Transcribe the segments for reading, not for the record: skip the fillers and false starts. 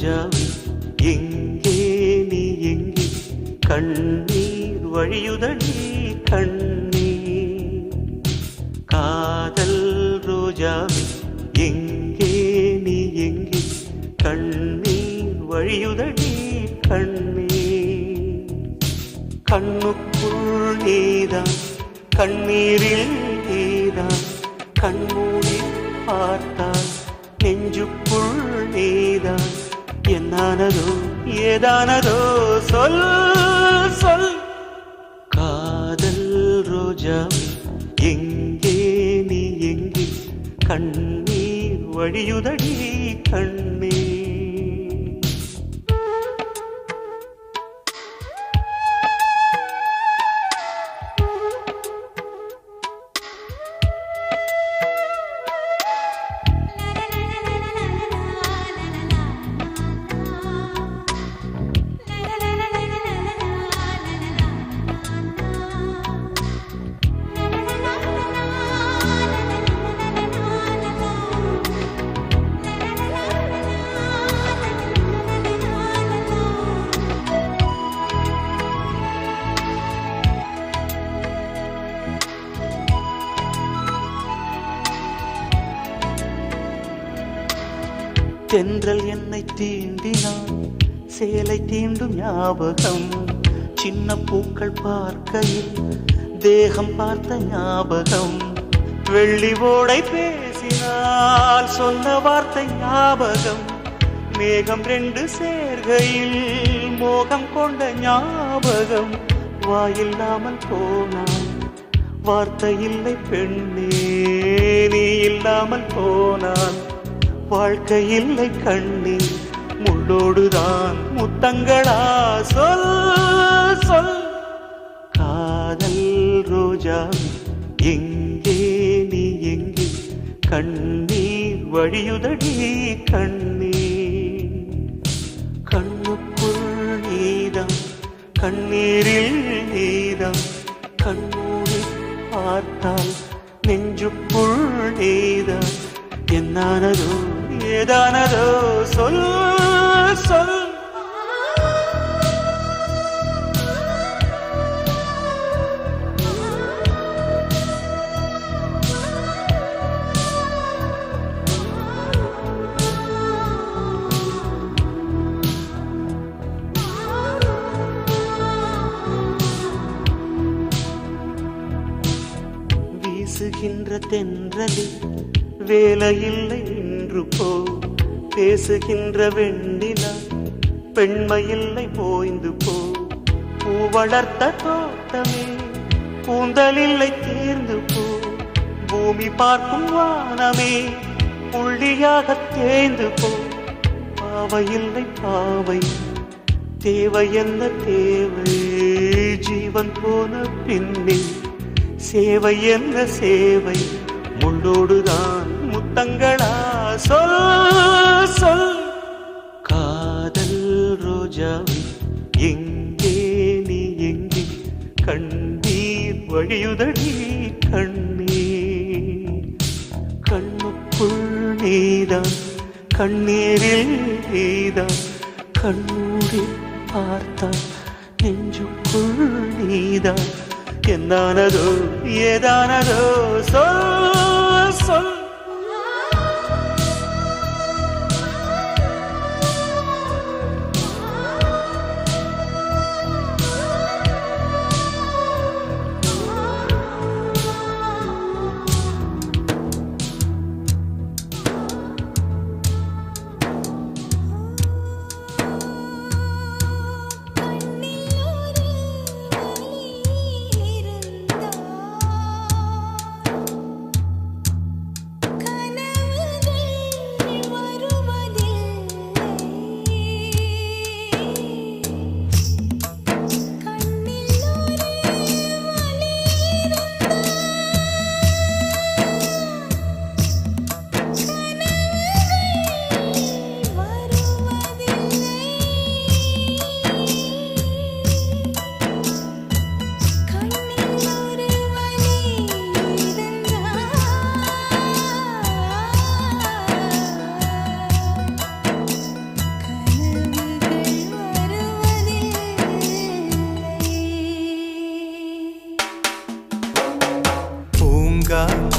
ரோஜாவே எங்கே நீ எங்கே கண்ணீர் வழியுதடி கண்ணீர் காதல் ரோஜாவே எங்கே நீ எங்கே கண்ணீர் வழியுதடி கண்ணீர் கண்ணுக்குள் நீதான் கண்ணீரில் நீதான் கண்மூடி பார்த்தால் நெஞ்சுக்குள் நீதான் என்னானதோ ஏதானதோ சொல் சொல் காதல் ரோஜாவே எங்கே நீ எங்கே கண்ணீர் வழியுதடி கண்ணீர் தென்றல் என்னை தீண்டினான் சேலை தீண்டும் ஞாபகம் சின்ன பூக்கள் பார்க்கையில் தேகம் பார்த்த ஞாபகம் வெள்ளி ஓடை பேசினால் சொன்ன வார்த்தை ஞாபகம் மேகம் ரெண்டு சேர்கையில் மோகம் கொண்ட ஞாபகம் வாயில்லாமல் போனான் வார்த்தை இல்லை பெண்ணே நீ இல்லாமல் போனான் வாழ்க்கை இல்லை கண்ணீர் முள்ளோடுதான் முத்தங்களா சொல் சொல் காதல் ரோஜாவே எங்கே நீ எங்கே கண்ணீர் வழியுதடி கண்ணீர் கண்ணுக்குள் நீதான் கண்ணீரில் நீதான் கண்ணூரி பார்த்தால் நெஞ்சுக்குள் நீதான் என்னானதோ ஏதானதோ சொல் சொல் வீசுகின்ற தென்றலில் வேலையில்லை இன்று போ பேசுகின்ற வெண்ணிலா பெண்மையில்லை போய்ந்து போ பூ வளர்த்த தோட்டமே கூந்தலில்லை தேர்ந்து போ பூமி பார்க்கும் வானமே புள்ளியாக தேய்ந்து போ பாவையில்லை பாவை தேவை என்ன தேவை ஜீவன் போன பின்னே சேவை என்ன சேவை முள்ளோடுதான் முத்தங்களா சொல் சொல் காதல் ரோஜாவே எங்கே நீ எங்கே கண்ணீர் வழியுதடி கண்ணீர் கண்ணுக்குள் நீதான் கண்ணீரில் நீதான் கண்ணூரி பார்த்தால் நெஞ்சுக்குள் நீதான் என்னானதோ ஏதானதோ சொல் சொல்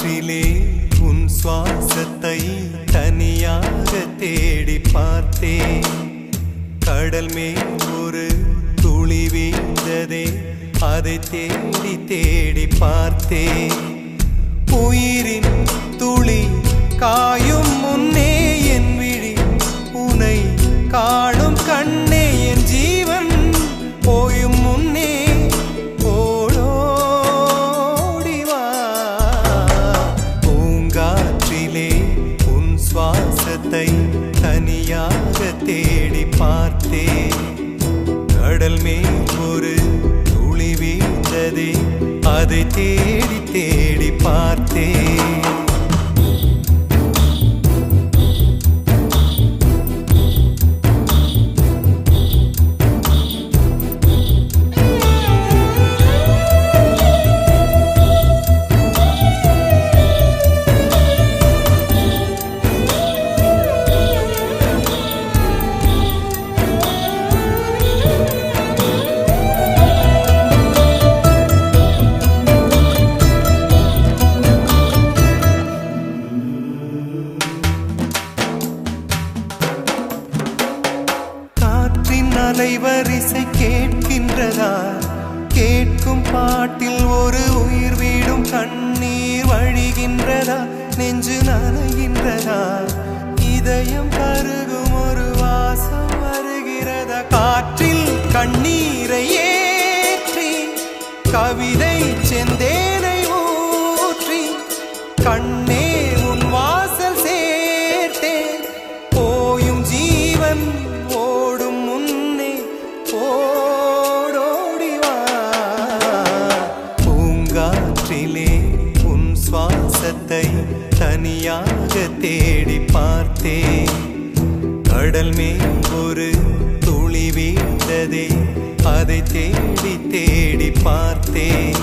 காற்றிலே உன் சுவாசத்தை தனியாக தேடி பார்த்தேன். கடல் மேல் ஒரு துளி வீழ்ந்ததே, அதை தேடி தேடி பார்த்தேன். உயிரின் துளி காயும் முன்னே என் விழி உனை காணும் கண்ணே, என் ஜீவன் போயும் முன்னே ஓடோடிவா. பூங்காற்றிலே உன் சுவாசத்தை தனியாக தேடி பார்த்தேன். கடல் மேல் ஒரு துளி வீழ்ந்ததே, அதை தேடி தேடி பார்த்தேன். அலைவரிசை கேட்கின்றதா? கேட்கும் பாட்டில் ஒரு உயிர் வீடும் கண்ணீர் வழிகின்றதா? நெஞ்சு நனைகின்றதா? இதயம் கருகும் ஒரு வாசம் வருகிறதா? காற்றில் கண்ணீரை ஏற்றி கவிதை செந்தேனை ஊற்றி கண்ணே உன் வாசல் சேர்த்தேன். போயும் ஜீவன் ஓடும் முன்னே ஓடோடிவா. பூங்காற்றிலே உன் சுவாசத்தை தனியாக தேடி பார்த்தேன். கடல் மேல் ஒரு துளி வீழ்ந்ததே, அதை தேடி தேடி பார்த்தேன்.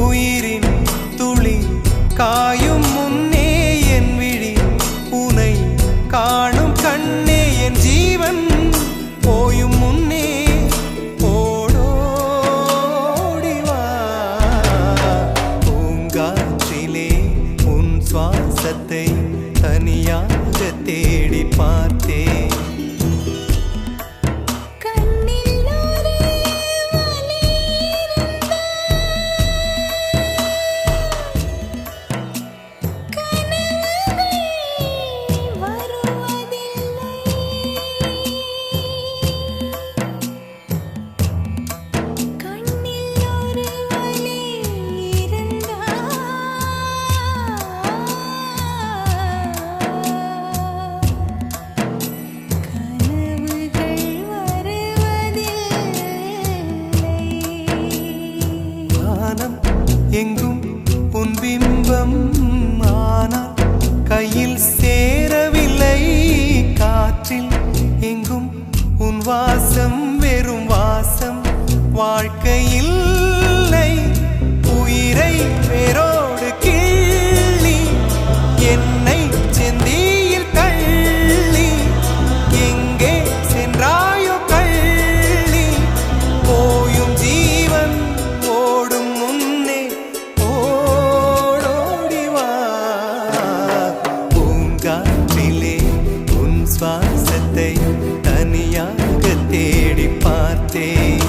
உயிரின் துளி காயும் முன்னே என் விழி உனை காணும் கண்ணே, என் ஜீவன் போயும் முன்னே ஓடோடிவா. பூங்காற்றிலே உன் சுவாசத்தை தனியாக தேடி பார்த்தேன். எங்கும் உன் பிம்பம் ஆனால் கையில் சேரவில்லை. காற்றில் எங்கும் உன் வாசம் வெறும் வாசம், வாழ்க்கையில் உயிரை வேரோடு கிள்ளி என்னை செந்தியில் தள்ளி எங்கே சென்றாயோ கள்ளி. போயும் ஜீவன் ஓடும் முன்னே ஓடோடிவா. பூங்காற்றிலே உன் சுவாசத்தை தனியாக தேடி பார்த்தேன்.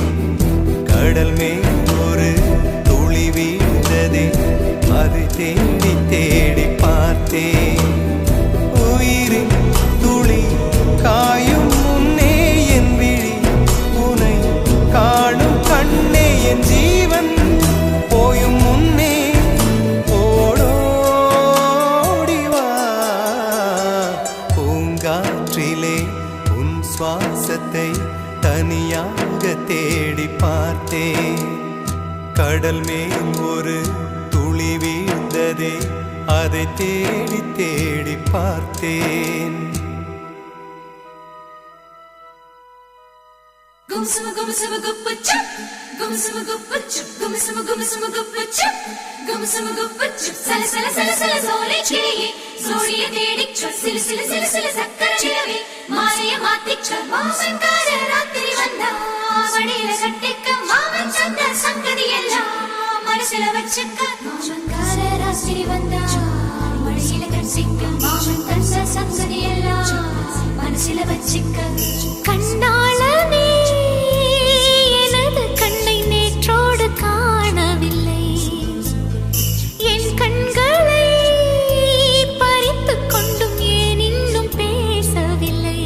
கடல் மேல் ஒரு துளி வீழ்ந்ததே, அதை தேடி தேடி பார்த்தேன். உயிரின் துளி காயும் முன்னே என் விழி உனை காணும் கண்ணே, என் ஜீவன் போயும் முன்னே ஓடோடிவா. பூங்காற்றிலே உன் சுவாசத்தை தனியாக தேடி பார்த்தேன். கடல் மேல் ஒரு துளி வீழ்ந்ததே, அதை தேடி தேடி பார்த்தேன். Gumsuma gumsuma guppuchup, gumsuma guppuchup, gumsuma gumsuma guppuchup, gumsuma guppuchup. Sala sala sala sala zole chiliye, zoliye dedichu, sila sila sila sila sakkara chilave, maaliya maathichu, maavan kaara rathiri vanda, vadila kattikka maavan chanda sangadiyella, manasila vachukka, maavan kaara rathiri ராத்திரி வந்தா மடியில கட்டிக்க மாமன் தந்த சங்கதி எல்லாம் மனசில வச்சிக்க கண்ணாளனே எனது கண்ணை நேற்றோடு காணவில்லை என் கண்களை பறித்துக் கொண்டும் ஏன் இன்னும் பேசவில்லை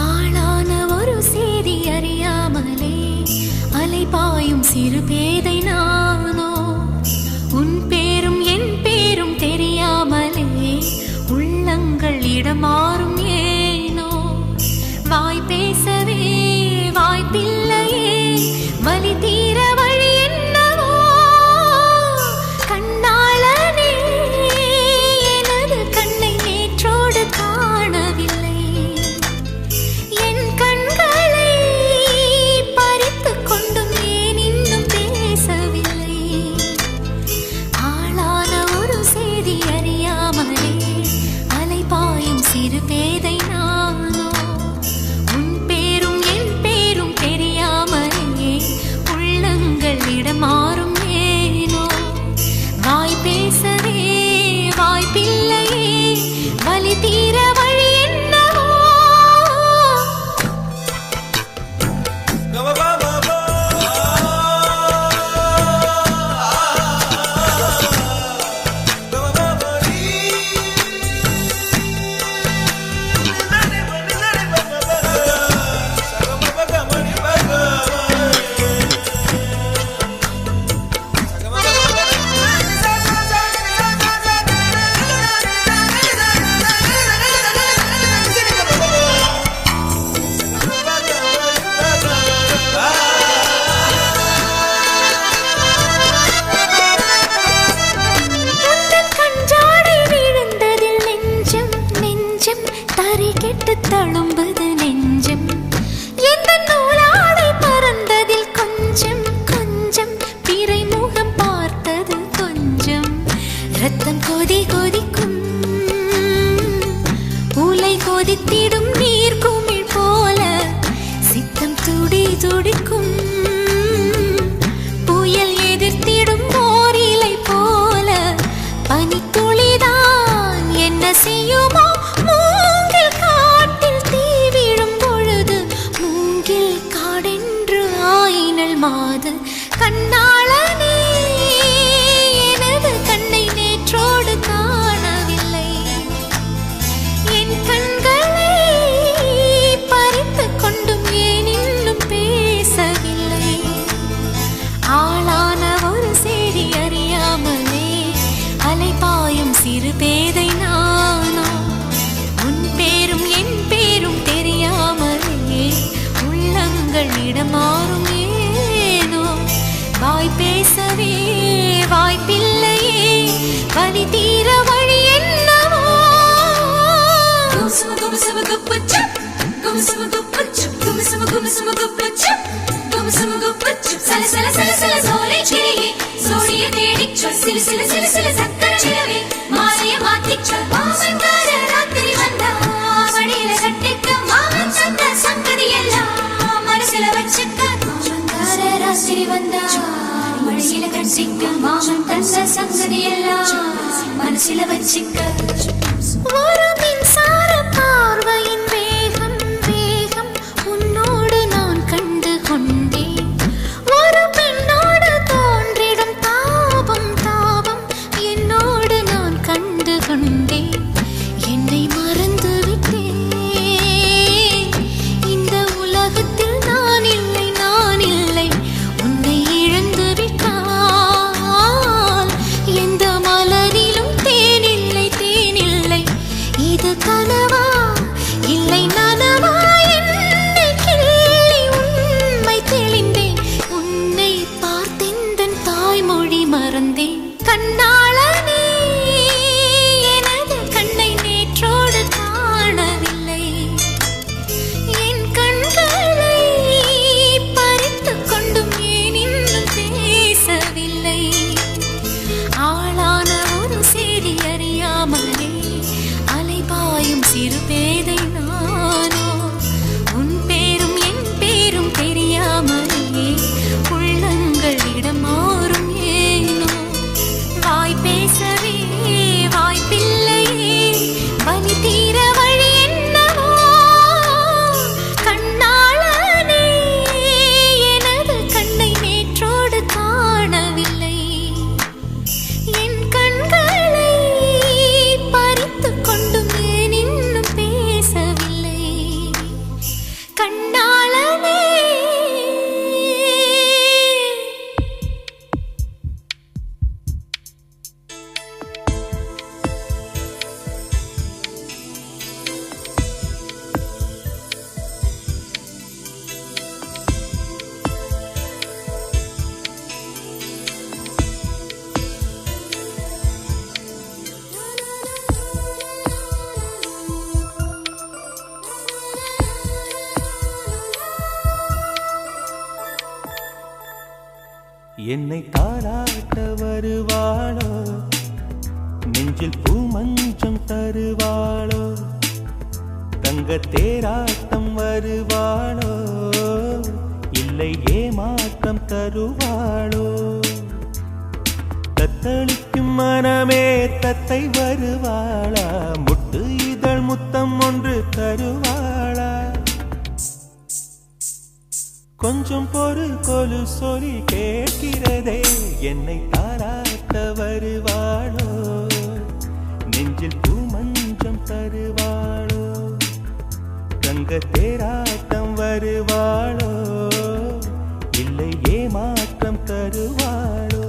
ஆளான ஒரு செய்தி அறியாமலே அலைபாயும் சிறு பேதை நானோ உன் பேரும் என் பேரும் தெரியாமலே உள்ளங்கள் இடமாறும் ஏனோ வாய் பேசவே வாய்ப்பில்லையே வலி தீர வழி என்னவோ கண்ணாளனே எனது கண்ணை நேற்றோடு காணவில்லை என் கண்களை பறித்துக் கொண்டும் ஏன் இன்னும் பேசவில்லை ஆளான ஒரு செய்தி அறியாமலே அலைபாயும் சிறு பேதை நானோ உன் பேரும் என் பேரும் தெரியாமலே உள்ளங்கள் இடமாறும் ஏனோ வாய் பேசவே வாய்ப்பில்லையே வலி தீர வழி என்னவோ தறிகெட்டு தழும்புது நெஞ்சம் எந்த நூலாடை பறந்ததில் கொஞ்சம் கொஞ்சம் பிறை முகம் பார்த்தது கொஞ்சம் ரத்தம் கொதி கொதிக்கும் உலை கொதித்திடும் நீர் குமிழ் போல சித்தம் துடி துடிக்கும் புயல் எதிர்த்திடும் ஓரிலை போல பனித்துளிதான் என்ன செய்யுமோ மூங்கில் காட்டில் தீ விழும் பொழுது மூங்கில் காடென்று ஆயினல் மாது கண்ணாளனே எனது கண்ணை நேற்றோடு காணவில்லை என் கண்களை பறித்துக் கொண்டும் ஏன் இன்னும் பேசவில்லை ஆளான ஒரு செய்தி அறியாமலே அலைபாயும் சிறு பேதை நானோ உன் பேரும் என் பேரும் தெரியாமலே உள்ளங்கள் இடமாறும் ஏனோ வாய் பேசவே வாய்ப்பில்லையே வலி தீர வழி என்னவோ Gumsama gumsama guppachu, gumsama guppachu, gumsama gumsama guppachu, gumsama guppachu. Sala sala sala sala sole chiriye, sodiye tedichu, sila sila sila sila sakkara chilave, maalaye maathichu. Maamangara rathiri vanda, vadiyila kattikka maaman tanda sankadi ella, manasila vachikka. Maamangara rathiri vanda, vadiyila kattikka maaman tanda sankadi ella, manasila vachikka. ஒரு மின்சார பார்வையின் வேகம் வேகம் உன்னோடு நான் கண்டு கொண்டேன் ஒரு பெண்ணோடு தோன்றிடும் தாபம் தாபம் என்னோடு நான் கண்டு கொண்டேன் என்னை மறந்து விட்டேன் இந்த உலகத்தில் நான் இல்லை உன்னை இழந்து விட்டால் எந்த மலரிலும் தேனில்லை இது கனவா என்னை தாராட்ட வருவாளோ நெஞ்சில் பூமஞ்சம் தருவாளோ தங்க தேராட்டம் வருவாளோ இல்லை ஏமாற்றம் தருவாளோ தத்தளிக்கும் மனமே தத்தை வருவாளா முட்டு இதழ் முத்தம் ஒன்று தருவாளா கொஞ்சம் பொறு கொலு சொல்லி கேட்கிறதே என்னை தாராட்ட வருவாளோ நெஞ்சில் பூமஞ்சம் தருவாளோ தங்க தேராட்டம் வருவாளோ இல்லை ஏமாற்றம் தருவாளோ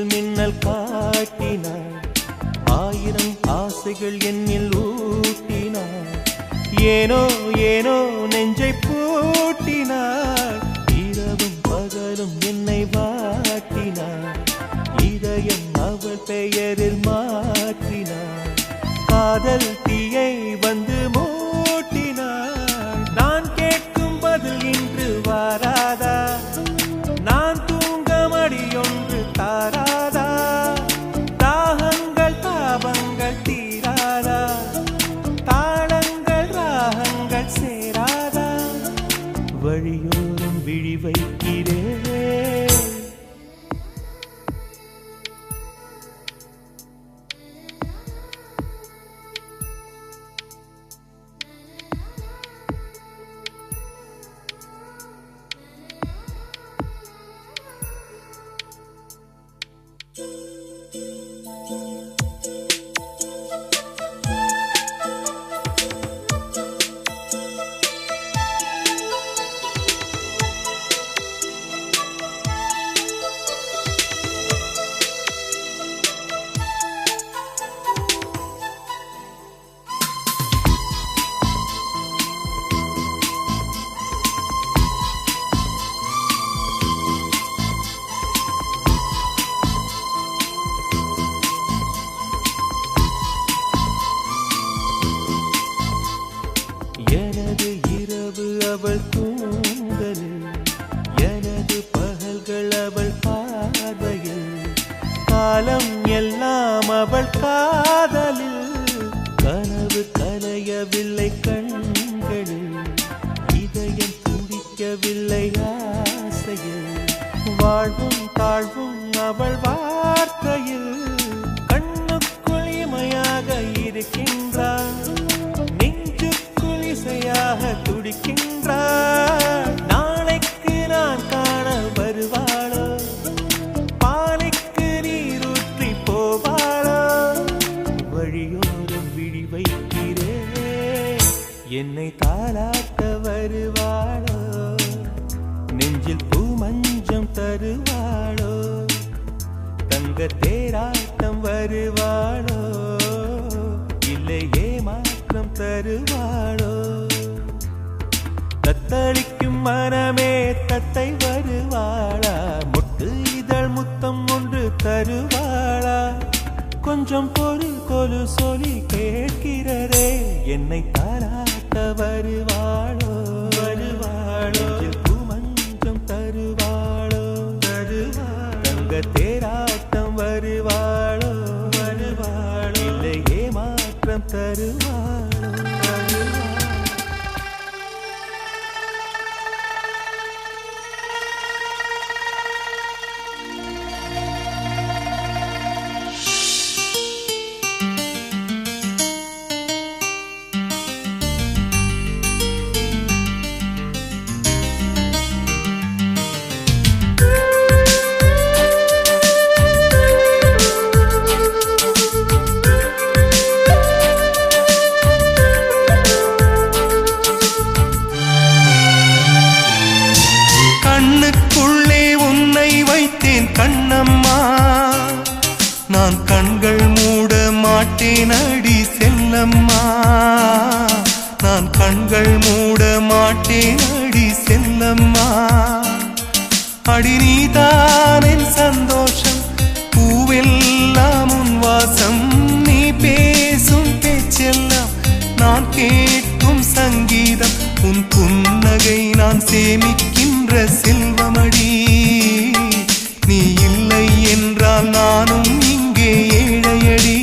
மின்னல் காட்டினார் ஆயிரம் ஆசைகள் என்னில் ஊட்டினார் ஏனோ ஏனோ நெஞ்சை பூட்டினார் இரவும் பகலும் என்னை வாட்டினார் இதயம் அவள் பெயரில் மாற்றினார் காதல் தீயை வந்து மூட்டினார் நான் கேட்கும் பதில் இன்று வாராதா நான் தூங்க மடியொன்று தாராதா தாகங்கள் தாபங்கள் தீராதா தாளங்கள் ராகங்கள் சேராதா வழியோரம் விழி வைக்கிறேன் எனது இரவு அவள் தூங்கலில் எனது பகல்கள் அவள் பார்வையில் காலம் எல்லாம் அவள் காதலில் கனவு கலையவில்லை கண்களில் இதயம் துடிக்கவில்லை ஆசையில் வாழ்வும் தாழ்வும் அவள் வார்த்தையில் கண்ணுக்குள் இமையாக இருக்கின்றாள் துடிக்கின்றாள் நாளைக்கு நான் காண வருவாளோ பாலைக்கு நீரூற்றி போவாளோ வழியோரம் விழி வைக்கிறேன் என்னை தாளாட்ட வருவாளோ நெஞ்சில் பூமஞ்சம் தருவாளோ தங்க தேராட்டம் வருவாளோ இல்லை ஏமாற்றம் தருவாளோ தத்தளிக்கும் மனமே தத்தை வருவாளா முட்டு இதழ் முத்தம் ஒன்று தருவாளா கொஞ்சம் பொறு கொலு சொல்லி கேட்கிறதே என்னை தாராட்ட வருவாளோ வருவாளோ பூமஞ்சம் தருவாளோ தருவாளோ தங்க தேராட்டம் வருவாளோ வருவாளோ இல்லை ஏமாற்றம் தருவாளோ மூட மாட்டேன் அடி செல்லம்மா. அடி நீதான் என் சந்தோஷம், பூவெல்லாம் உன் வாசம். நீ பேசும் பேச்செல்லாம் நான் கேட்கும் சங்கீதம். உன் புன்னகை நான் சேமிக்கின்ற செல்வமடி. நீ இல்லை என்றால் நானும் இங்கே ஏழையடி.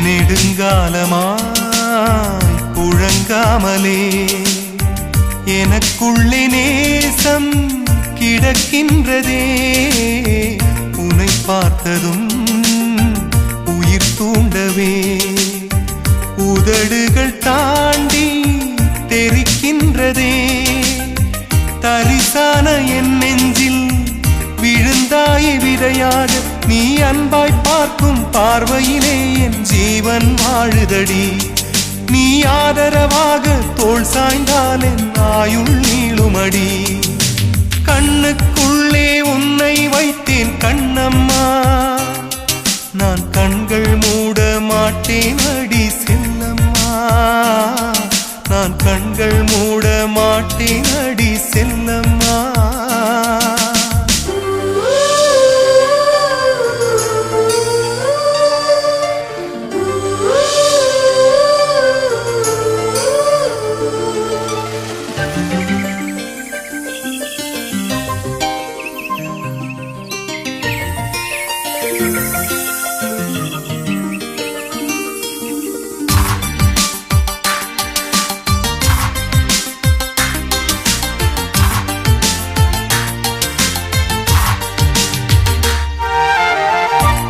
நெடுங்காலமாய் புழங்காமலே எனக்குள்ளே நேசம் கிடக்கின்றதே. உன்னை பார்த்ததும் உயிர் தூண்டவே உதடுகள் தாண்டி தெரிக்கின்றதே. தரிசான என் நெஞ்சில் விழுந்தாய் விதையாக. நீ அன்பாய் பார்க்கும் பார்வையிலே என் ஜீவன் வாழுதடி. நீ ஆதரவாக தோள் சாய்ந்தால் என் ஆயுள் நீளுமடி. கண்ணுக்குள்ளே உன்னை வைத்தேன் கண்ணம்மா. நான் கண்கள் மூட மாட்டேன் அடி செல்லம்மா. நான் கண்கள் மூட மாட்டேன் அடி செல்லம்மா.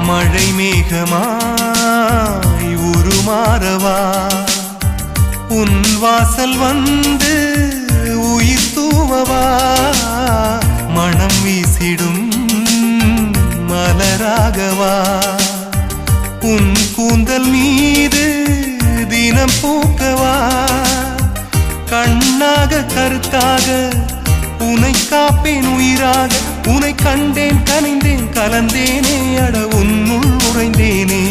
மழை மேகமாய் உருமாறவா உன் வாசல் வந்து உயிர் தூவவா. மனம் வீசிடும் மலராகவா உன் கூந்தல் மீது தினம் பூக்கவா. கண்ணாக கருத்தாக உனை காப்பேன் உயிராக. உனை கண்டேன் கனிந்தேன் கலந்தேனே அட உன்னுள் உறைந்தேனே.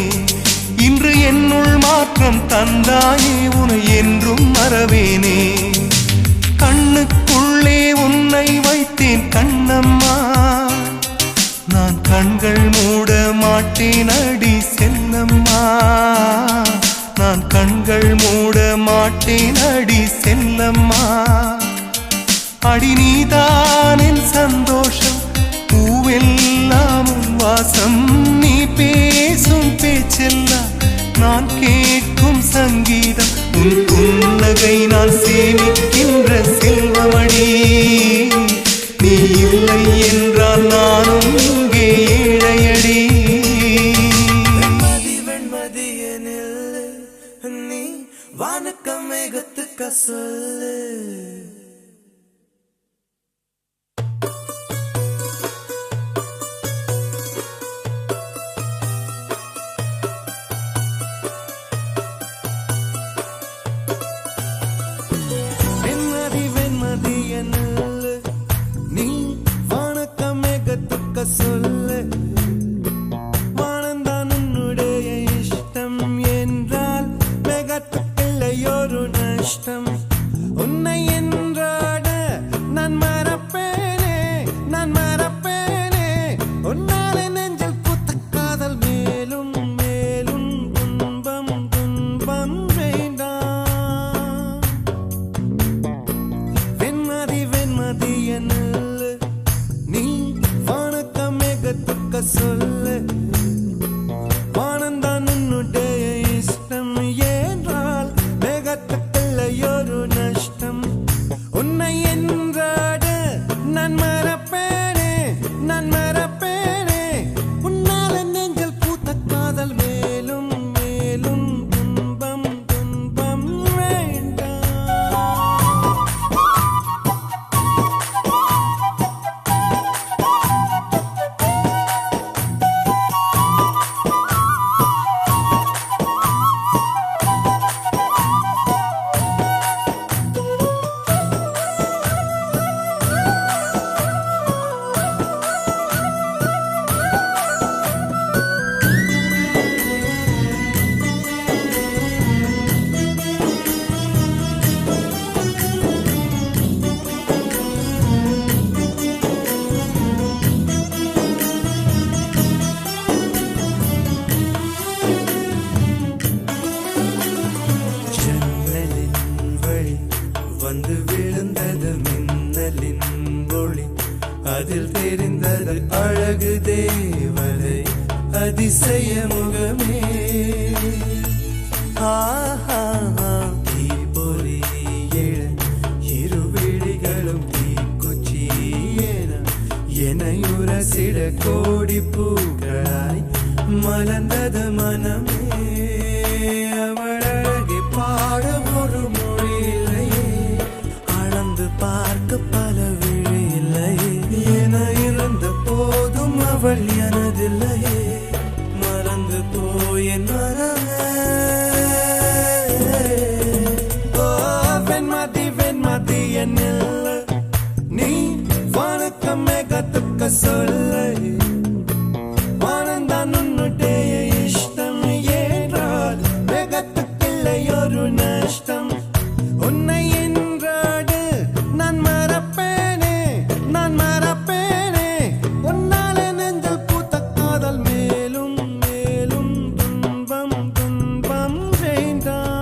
இன்று என்னுள் மாற்றம் தந்தாயே உனை என்றும் மறவேனே. கண்ணுக்குள்ளே உன்னை வைத்தேன் கண்ணம்மா. நான் கண்கள் மூட மாட்டேன் அடி செல்லம்மா. நான் கண்கள் மூட மாட்டேன் அடி செல்லம்மா. அடி நீதான் என் சந்தோஷம், பூவெல்லாம் உன் வாசம். நீ பேசும் பேச்செல்லாம் நான் கேட்கும் சங்கீதம். உன் புன்னகை நான் சேமிக்கின்ற செல்வமடி. நீ இல்லை என்றால் நானும் இங்கே ஏழையடி. வெண்மதி வெண்மதி எனில் நீ வானக்கம் மேகத்துக்க சொல்லு. சொல்லு வானந்தான் உன்னுடைய இஷ்டம் என்றால் மேகத்துக்கில்லையொரு நஷ்டம். உன்னை என்றாட நான் மறப்பேனே, நான் மறப்பேனே. உன்னாலே நெஞ்சில் பூத்த காதல் மேலும் மேலும் துன்பம் துன்பம் வேண்டாம். வெண்மதி வெண்மதி என்ன சொல்லு வானந்தான் உன்னுடைய இஷ்டம் என்றால் மேகத்துக்கில்லையொரு நஷ்டம். உன்னை என்றாட நான் அதில் தெரிந்தது அழகு தேவதை அதிசய முகமே. தீப்பொறி எழ இருவிழிகளும் தீக்குச்சி எனையுரசிட கோடி பூக்களாய் மலர்ந்தது மனமே. அவள் அழகை பாட ஒரு மொழி இல்லையே, அளந்து பார்க்க பல விழி இல்லையே. என இருந்த போதும் அவள் எனதில்லையே, மறந்து போயேன் மனமே. வெண்மதி வெண்மதி என்னில்லை, நீ வணக்கமே கத்துக்க சொல்லை. வானந்தான் உன்னுடைய இஷ்டம் ஏற்றால் மேகத்துக்கில்லை ஒரு நஷ்டம். உன்னை என்றாடு நான் மறப்பேனே, நான் மறப்பேனே. உன்னாலே நெஞ்சில் பூத்த காதல் மேலும் மேலும் துன்பம் துன்பம் வேண்டாம்.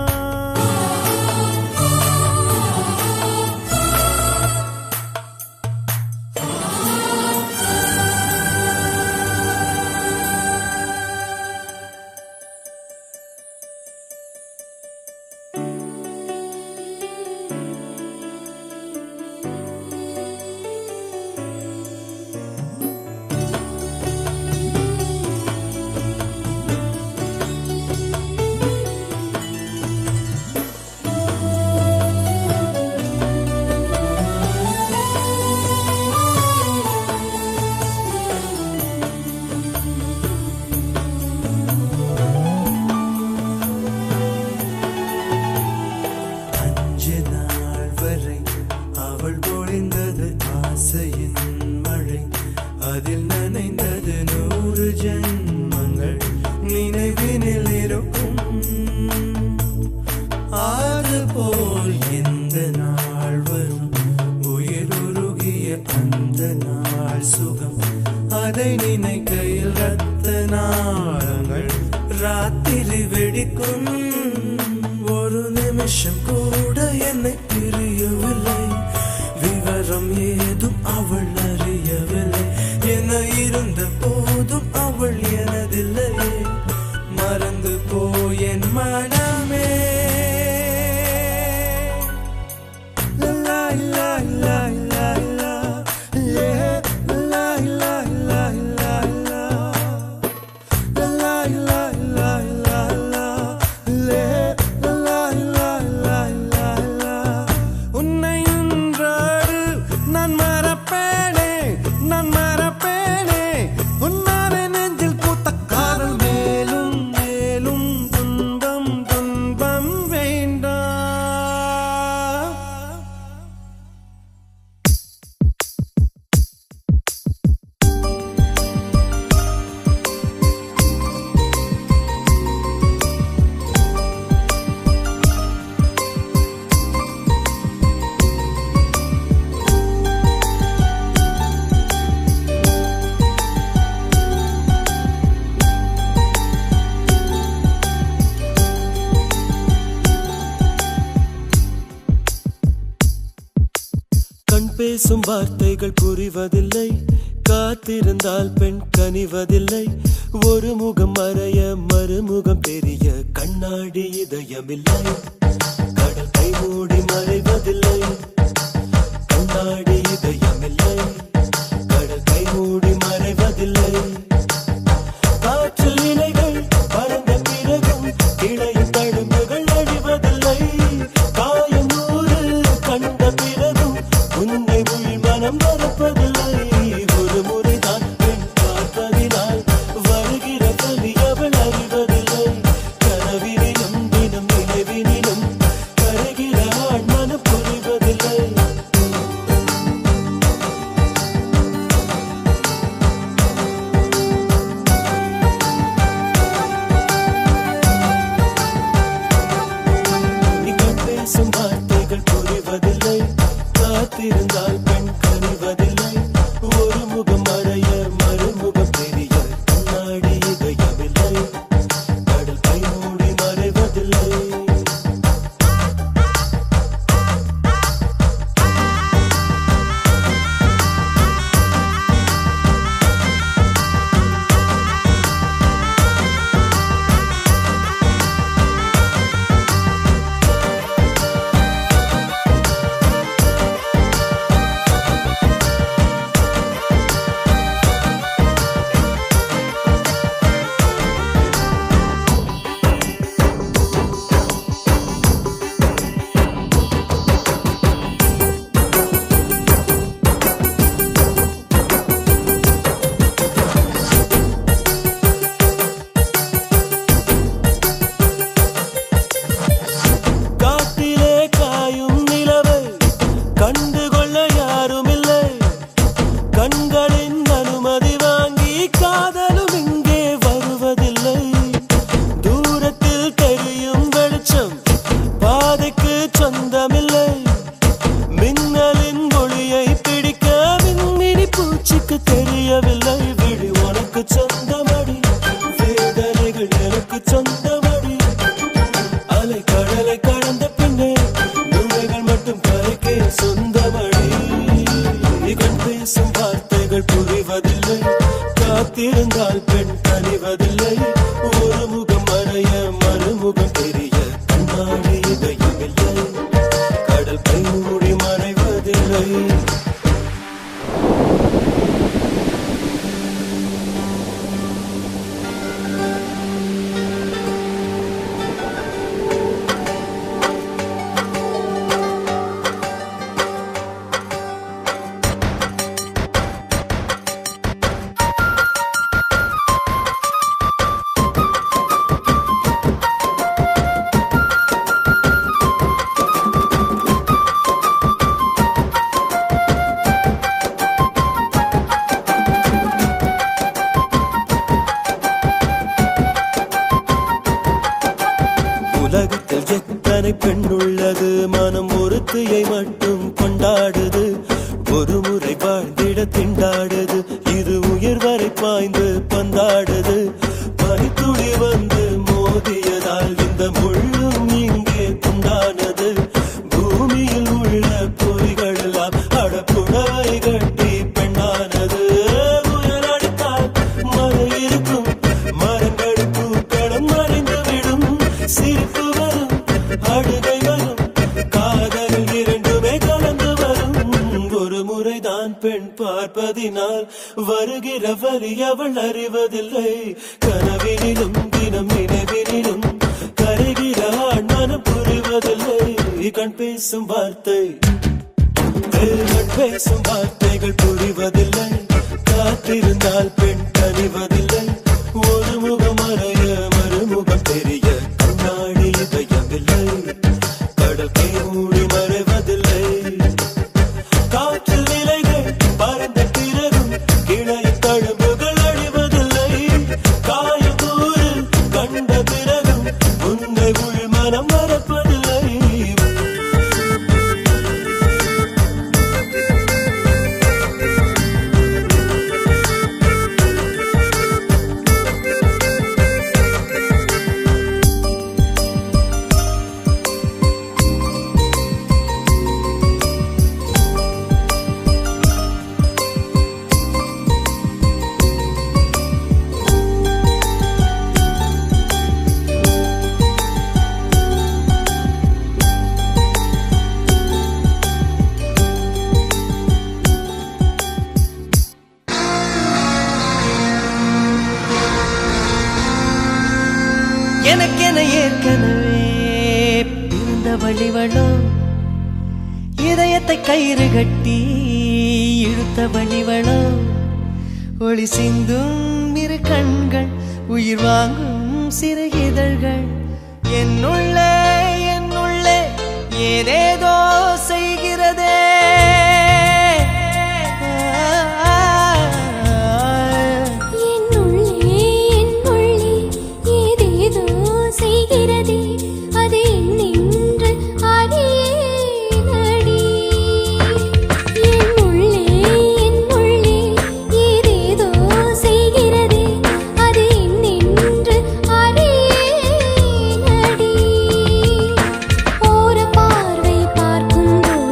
அவள் பொழிந்தது ஆசையின் மழை, அதில் நனைந்தது 100 ஜென்மங்கள் நினைவினில் இருக்கும். அதுபோல் எந்த நாள் வரும் உயிர் உருகிய அந்த நாள் சுகம், அதை நினைக்கையில் ரத்த நாளங்கள் ராத்திரி வெடிக்கும். ஒரு நிமிஷம் கூட என்னை பிரியவில்லை, விவரம் ஏதும் அவள் அறியவில்லை. என இருந்த போதும் அவள் எனதில்லையே, மறந்து போயேன் மனமே. லா லா லா லா லா லா லா லா லா லா லா லா லா லா லா லா. உன்னை நின்றாடு நான் மறப்பேனே, நான் மறப்பேனே. உன்னாலே நெஞ்சில் பூத்த காதல் மேலும் மேலும் துன்பம் துன்பம் வேண்டாம். கண் பேசும் வார்த்தைகள் புரிவதில்லை, காத்திருந்தால் பெண் கனிவதில்லை. ஒரு முகம் மறைய மறுமுகம் தெரிய கண்ணாடி இதயமில்லை. கடல் கை மூடி மறைவதில்லை, கண்ணாடி இதயமில்லை. கடல் கை மூடி மறைவதில்லை. காற்றில் இலைகள் பறந்த பிறகும் இடையில் தழும்புகள் அழிவதில்லை. காயம் 100 கண்ட பிறகும் உன்னை உள் மனம் மறப்பதில்லை. ஒரு முறைதான் பெண் பார்ப்பதினால் வருகிற கலி அவள் அறிவதில்லை. கனவினிலும் தினம் நினைவினிலும் கருகிற ஆண் மனம் புரிவதில்லை. நீ கண் பேசும் வார்த்தைகள் புரிவதில்லை, காத்திருந்தால் பெண் கனிவதில்லை. புரிவதில்லை காத்திருந்தால் பெண் கனிவதில்லை ஒரு முகம் மறைய மறுமுகம் தெரிய கண்ணாடி இதயமில்லை கடல் கை மூடி மறைவதில்லை உலகத்தில் எத்தனை பெண் உள்ளது மனம் ஒருத்தியை மட்டும் கொண்டாடுது ஒரு முறை வாழ்ந்திட திண்டாடுது இது உயிர் வரை பாய்ந்து பந்தாடுது பனித்துளி வந்து மோதியதால் இந்த முள்ளும் இங்கே துண்டானது பூமியில் உள்ள பொறிகள் எல்லாம் அடப்புடவை கட்டி பெண்ணானது புயல் அடித்தால் மழை இருக்கும் மரங்கள் பூக்களும் மறைந்து விடும் சிரிப்பு வரும் அழுகை வரும் காதலில் இரண்டுமே கலந்து வரும் ஒரு முறைதான் பெண் பார்ப்பதினால் வருகிற வரி அவள் அறிவதில்லை கனவினிலும் தினம் நினைவினிலும் கரைகிற ஆண் மனம் புரிவதில்லை கண் பேசும் வார்த்தை கண் பேசும் வார்த்தைகள் புரிவதில்லை காத்திருந்தால் பெண் கனிவதில்லை ஒரு முகம் மறைய மறுமுகம் தெரிய கண்ணாடி இதயமில்லை கடல் கை மூடி மறைவதில்லை காற்றில் நிலைகள் பறந்த பிறகும் கிளையின் தழும்புகள் அழிவதில்லை காயக்கூறு கண்ட பிறகும் உன்னை உள் மனம் மறப்பதில்லை எனக்கென ஏற்கனவே பிறந்த வழிவளோ இதயத்தை கயிறு கட்டி இழுத்த வழிவளோ ஒளி சிந்தும் இரு கண்கள் உயிர் வாங்கும் சிறு இதழ்கள் என்னுள்ளே ஏதேதோ செய்கிறதே பார்வை பார்க்கும்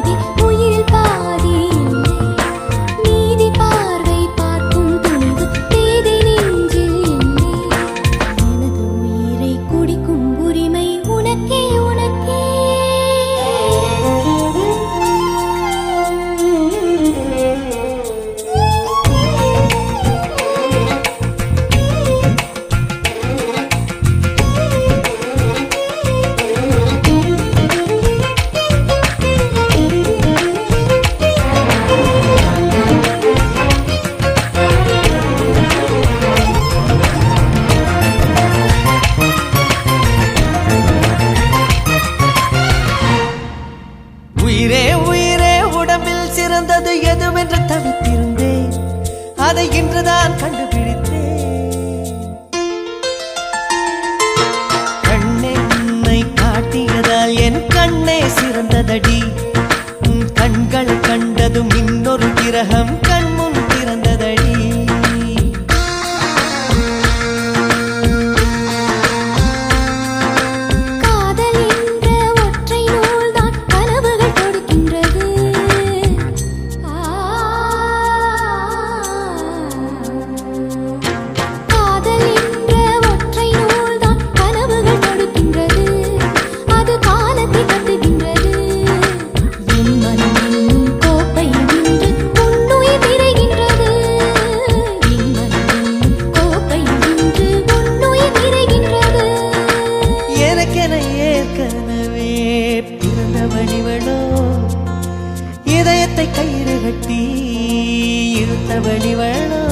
இழுத்தவளிவளோ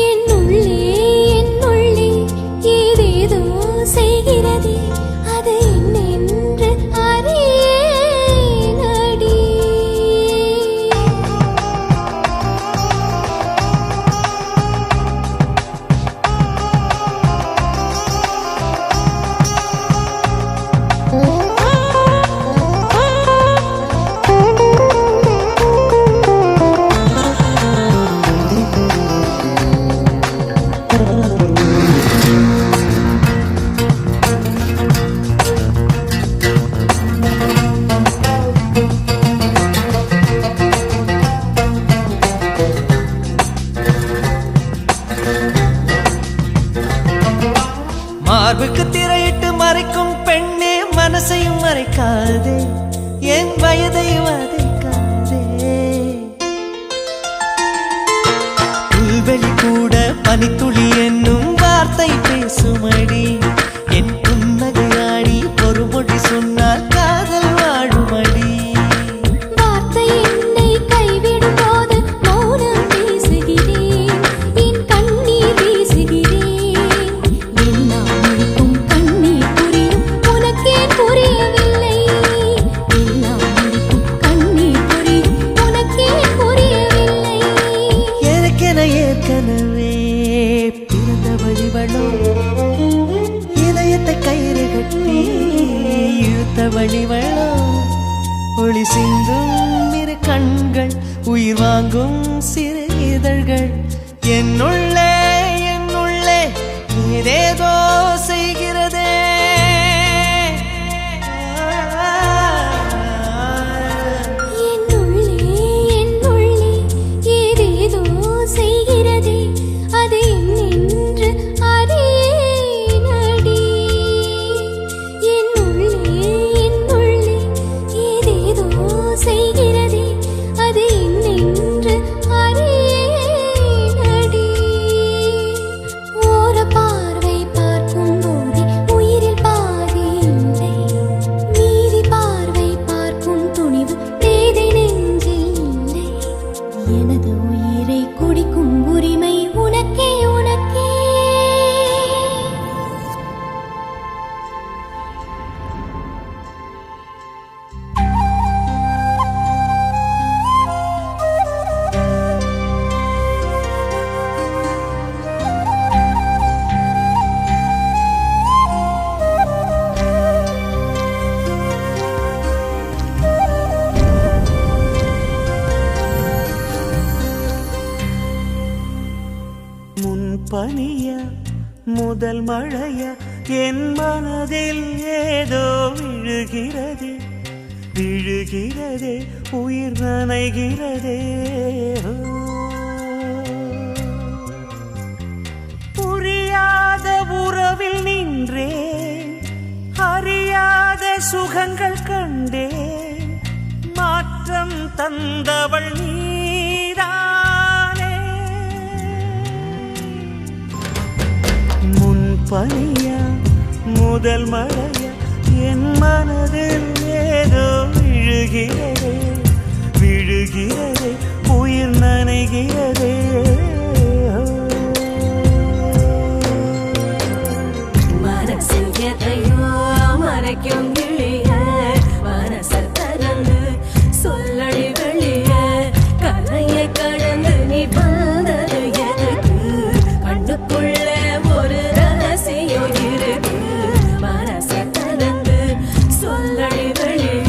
என்னுள்ளே ஏதேதோ செய்கிறதே அது என்னென்று அறியேனடி. மார்புக்கு திரையிட்டு மறைக்கும் பெண்ணே மனசையும் மறைக்காதே என் வயதை வதைக்காதே. புல்வெளி கூட பனித்துளி என்னும் வார்த்தை பேசுமடி என் புன்னகையாடி ஒரு மொழி சொன்னால் காதல் வாழுமடி. வார்த்தை என்னை கைவிடும் போது மௌனம் பேசுகிறேன் என் கண்ணீர் வீசுகிறேன். எல்லாம் இருக்கும் கண்ணீர் புரியும் உனக்கே புரியவில்லை. எல்லாம் இருக்கும் கண்ணீர் புரியும் உனக்கே புரியவில்லை. எனக்கென ஏற்கனவே பிறந்தவளிவளோ இதயத்தை கயிறு கட்டி இழுத்தவளிவளோ ஒளி சிந்தும் இரு கண்கள் உயிர் வாங்கும் சிறு இதழ்கள் என்னுள்ளே ஏதேதோ செய்கிறதே. என்னுள்ளே ஏதேதோ செய்கிறதே அது என்னென்று அறியேனடி. என்னுள்ளே ஏதேதோ செய்கிறதே அது என்னென்று அறியேனடி. ஓர பார்வை பார்க்கும் போதே உயிரில் பாதி இல்லை. மீதி பார்வை பார்க்கும் துணிவு தேதை நெஞ்சில் இல்லை. எனது உயிரை குடிக்கும் உரிமை உனக்கே. முன்பனிய முதல் மழைய என் மனதில் ஏதோ விழுகிறதே உயிர் நனைகிறதே. புரியாத உறவில் நின்றேன் அறியாத சுகங்கள் கண்டேன். மாற்றம் தந்தவள் நீதானே. முன்பனியா முதல் மழையா என் மனதில் ஏதோ விழுகிறதே உயிர் நனைகிறதே. மனசில் எதையோ மறைக்கும் கிளிய மனசை திறந்து சொல்லடி வெளிய கரையை கடந்து நீ வந்தது எதுக்கு கண்ணுக்குள்ள ஒரு ரகசியம் இருக்கு. மனசை திறந்து சொல்லடி வெளிய.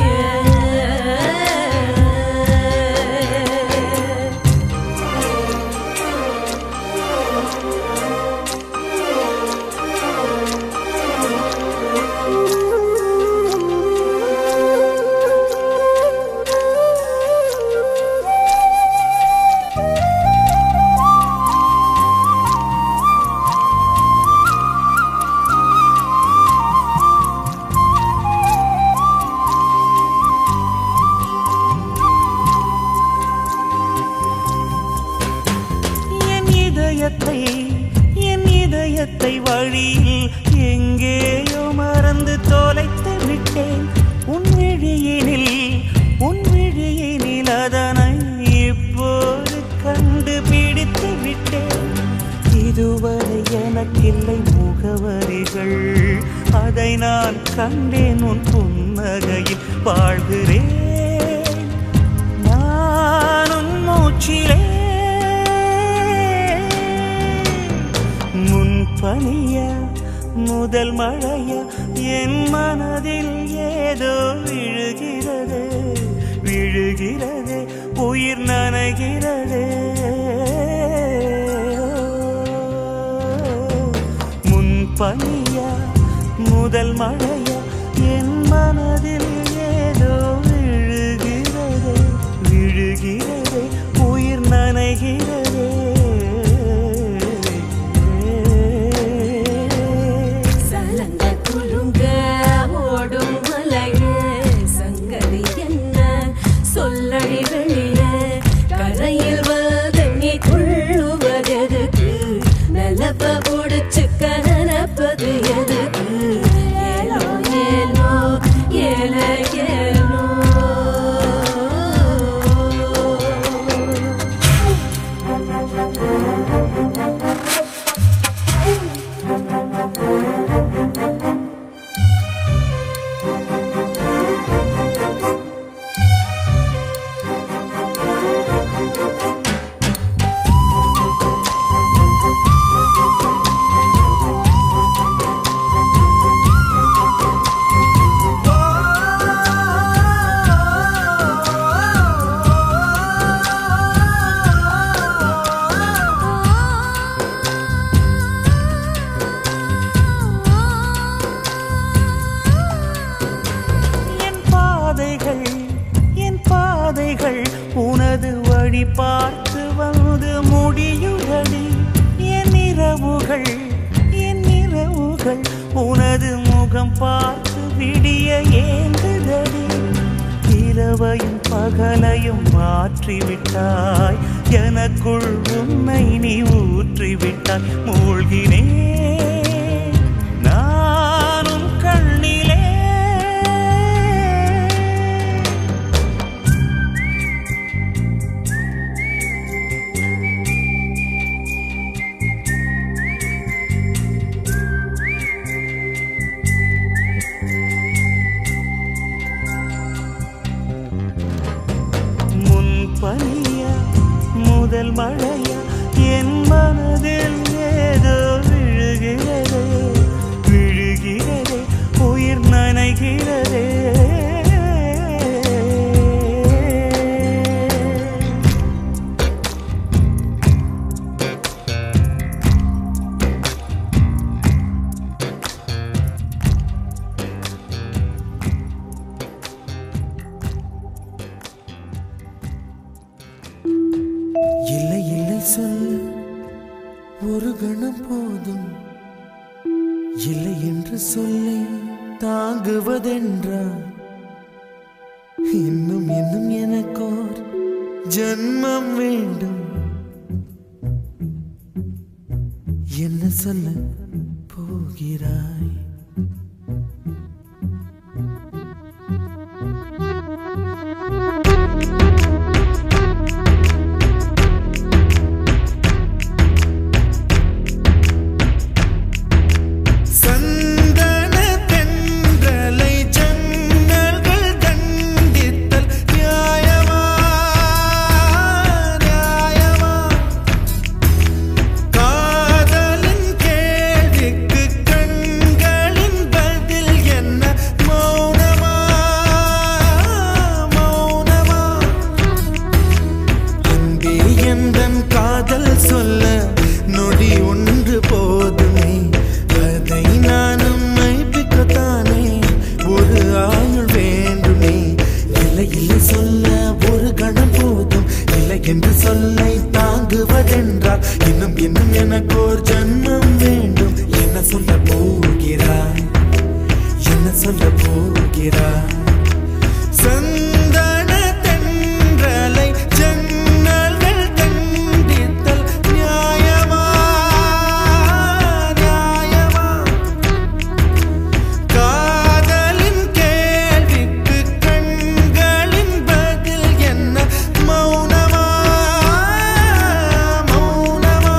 என் இதயத்தை வழியில் எங்கேயோ மறந்து தொலைத்து விட்டேன். உன் விழியினில் அதனை இப்போது கண் எனக்கில்லை முகவரிகள், அதை நான் கண்டேன் உன் புன்னகையில் வாழ்கிறேன் நானும் மூச்சிலே. முன்பனியா முதல் மழையா என் மனதில் ஏதோ விழுகிறது விழுகிறது உயிர் நனைகிறது. முன்பனியா முதல் மழையா என் மனதில் ஏதோ விழுகிறது விழுகிறது உயிர் நனைகிறது. சலங்க குலுங்க ஓடும் மலையே சங்கதி என்ன சொல்லடி வெளியே கரையில் வதங்கி துள்ளுவதெதுக்கு நிலப்ப முடிச்சுக்க நினைப்பது எதுக்கு ஏலோ ஏலோ ஏல ஏலோ. என் பாதைகள் உனது வழி பார்த்து வந்து முடியுதடி. என் இரவுகள் உனது முகம் பார்த்து விடிய ஏங்குதடி. இரவையும் பகலையும் மாற்றிவிட்டாய் எனக்குள் உன்னை நீ ஊற்றிவிட்டாய். மூழ்கினேன் நானும் கண்ணிலே. முன்பனியா முதல் மழையா என் மனதில் ஏதோ விழுகிறது விழுகிறது உயிர் நனைகிறது. இல்லை இல்லை சொல்ல ஒரு கணம் போதும், இல்லை என்று சொல்லை தாங்குவதென்றா இன்னும் இன்னும் எனக்கோர் ஜன்மம் வேண்டும். என்ன சொல்ல போகிறாய்? என்று சொல்லை தாங்குவதென்றால் இன்னும் இன்னும் எனக்கோர் ஜன்மம் வேண்டும். என்ன சொல்ல போகிறாய்? என்ன சொல்ல போகிறாய்? சந்தன தென்றலை ஜன்னல்கள் தண்டித்தல் நியாயமா நியாயமா? காதலின் கேள்விக்கு கண்களின் பதில் என்ன மௌனமா மௌனமா?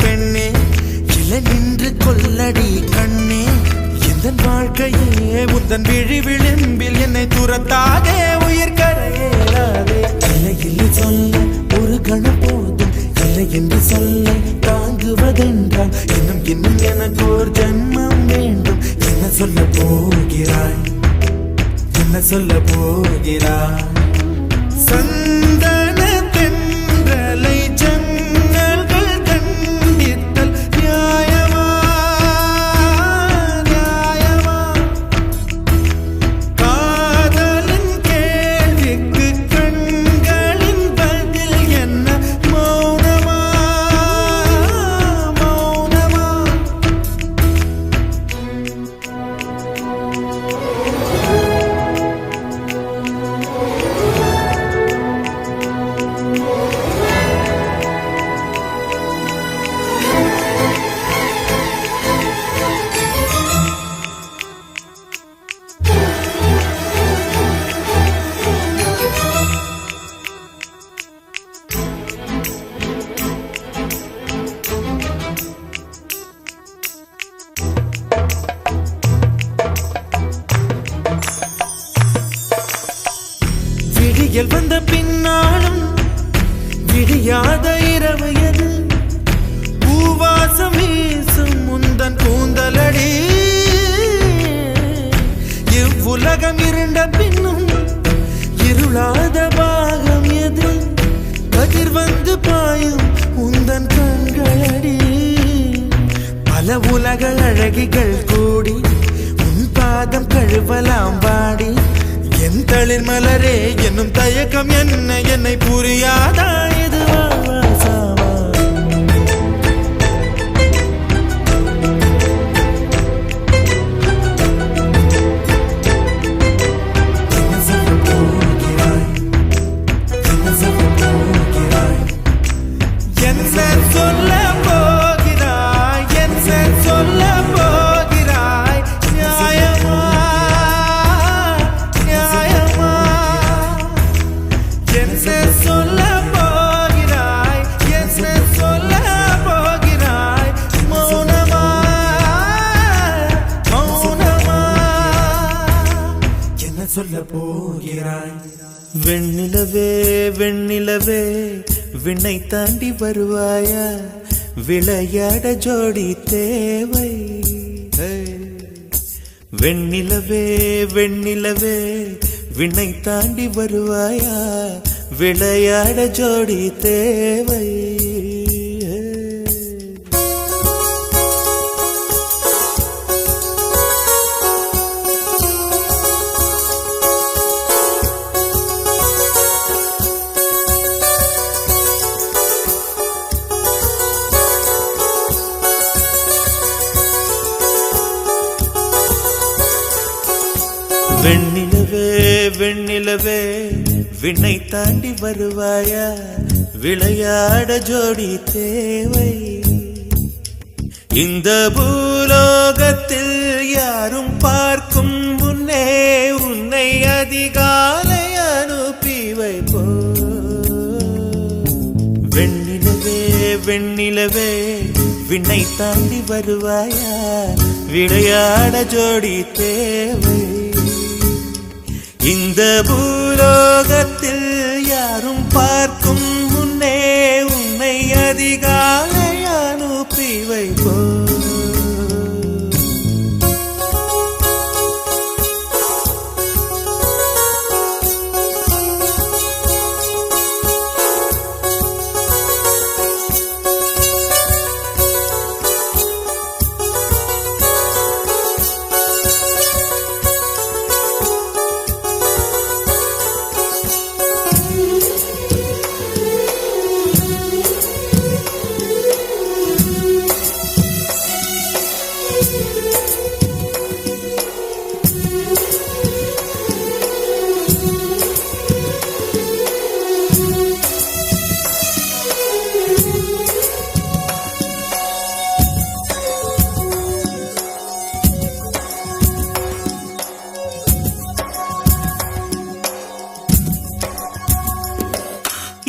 பெண்ணே, இல்லை நின்று கொல்லடி கண்ணே. எந்த வாழ்க்கையே உந்தன் விழி விளிம்பில் என்னை துரத்தாதே, உயிர் கரையேறாதே. இல்லை இல்லை சொல்ல ஒரு கணம் போதும், இல்லை என்று சொல்ல தாங்குவதென்றால் இன்னும் இன்னும் எனக்கு ஒரு ஜன்மம் வேண்டும். என்ன சொல்ல போகிறாய், என்ன சொல்ல போகிறாய்? சந்தன தென்றலை ஜன்னல்கள் கண்டித்தல் நியாயமா, நியாயமா? காதலின் கேள்விக்கு கண்களின் பதில் என்ன? மௌனமா, மௌனமா? விடியல் வந்த பின்னாலும் விடியாத இரவு எது? பூவாசம் வீசும் முந்தன் கூந்தலடி. இவ்வுலகம் இருண்ட பின்னும் இருளாத பாகம் எது? கதிர் வந்து பாயும் உந்தன் கண்களடி. பல உலக அழகிகள் கூடி உன் பாதம் கழுவலாம் வாடி. என் தளிர் மலரே என்னும் தயக்கம் என்ன, என்னை புரியாதா? இது வாசாவா? என்ன சொல்ல போகிறாய், என்ன சொல்ல போகிறாய்? என்ன சொல்ல போகிறாய், என்ன சொல்ல போகிறாய்? நியாயமா, நியாயமா? என்ன சொல்ல போகிறாய், என்ன சொல்ல போகிறாய்? மௌனமா, மௌனமா? என்ன சொல்ல போகிறாய்? வெண்ணிலவே வெண்ணிலவே விண்ணை தாண்டி வருவாயா, விளையாட ஜோடி தேவை. வெண்ணிலவே வெண்ணிலவே விண்ணை தாண்டி வருவாயா, விளையாட ஜோடி தேவை. வெண்ணிலவே வெண்ணிலவே விண்ணை தாண்டி வருவாயா, விளையாட ஜோடி தேவை. இந்த பூலோகத்தில் யாரும் பார்க்கும் முன்னே உன்னை அதிகாலை அனுப்பி வைப்போ. வெண்ணிலவே வெண்ணிலவே விண்ணை தாண்டி வருவாயா, விளையாட ஜோடி தேவை. இந்த பூலோகத்தில் யாரும் பார்க்கும் முன்னே உன்னை அதிகாலை அனுப்பி வைப்போ.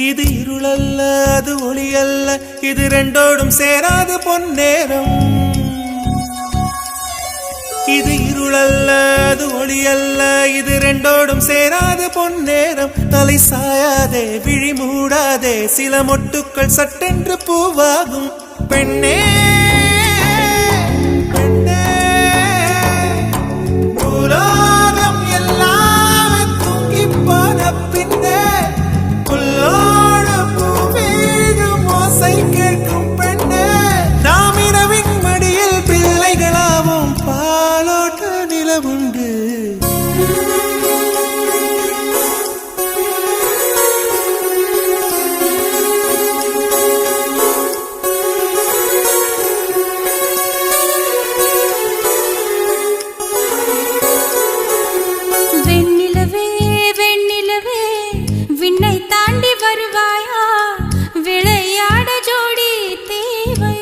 இது இருளல்ல, அது ஒளி அல்ல, இது ரெண்டோடும் சேராத பொன்னேரம். இது இருளல்ல அது ஒளியல்ல, இது ரெண்டோடும் சேராத பொன்னேரம். தலை சாயாதே விழி மூடாதே, சில மொட்டுக்கள் சட்டென்று பூவாகும். பெண்ணே பெண்ணே பூலோகம் எல்லாம் தூங்கி போன பின்னே புல்லோட பூவீழும் ஓசை கேட்கும் பெண்ணே. நாம் இரவின் மடியில் பிள்ளைகளாவும் பாலோட்ட நிலவுண்டு. வெண்ணிலவே வெண்ணிலவே விண்ணை தாண்டி வருவாயா, விளையாட ஜோடி தேவை.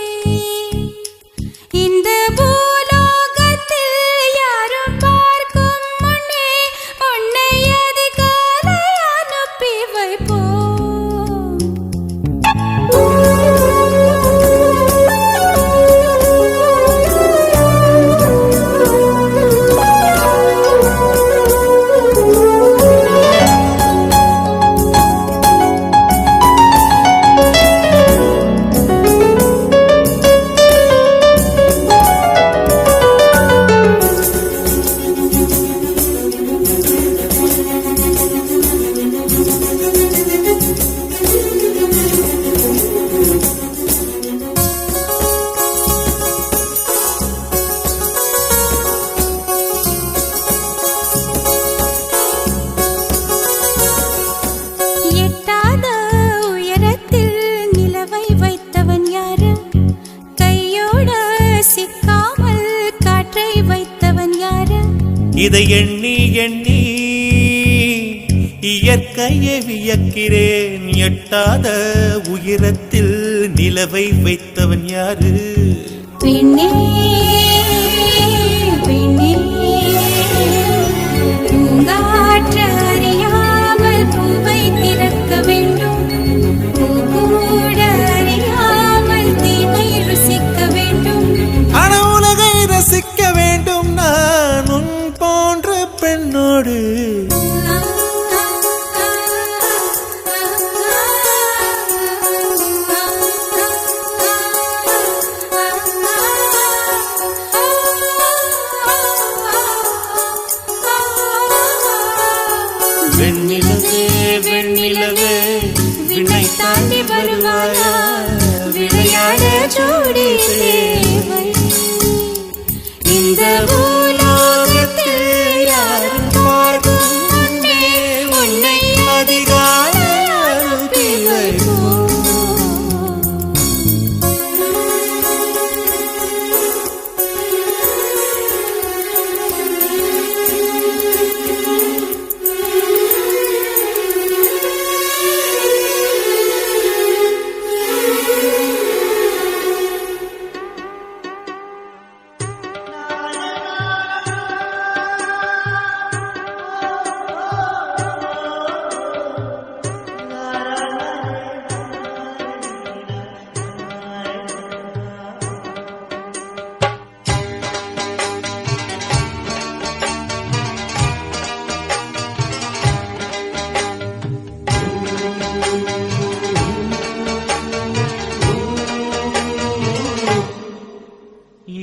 இந்த பூலோகத்தில் யாரும் பார்க்கும் முன்னே உன்னை அதிகாலை அனுப்பி வைப்போம். எட்டாத உயரத்தில் நிலவை வைத்தவன் யாரு, கையோட சிக்காமல் காற்றை வைத்தவன் யாரு. இதை எண்ணி எண்ணி இயற்கையை வியக்கிறேன். எட்டாத உயரத்தில் நிலவை வைத்தவன் யாரு. பெண்ணே பெண்ணே பூங்காற்று அறியாமல் பூவை திறக்க வேண்டும், பூக்கூட அறியாமல் தீனை ருசிக்க வேண்டும். ஆன உலகை ரசிக்க வேண்டும் நான் உன் போன்ற பெண்ணோடு. வெண்ணிலவே வெண்ணிலவே விண்ணை தாண்டி வருவாயா, விளையாட ஜோடி தேவை. இந்த பூலோகத்தில் யாரும் பார்க்கும் முன்னே உன்னை அதிகாலை அனுப்பி வைப்போம்.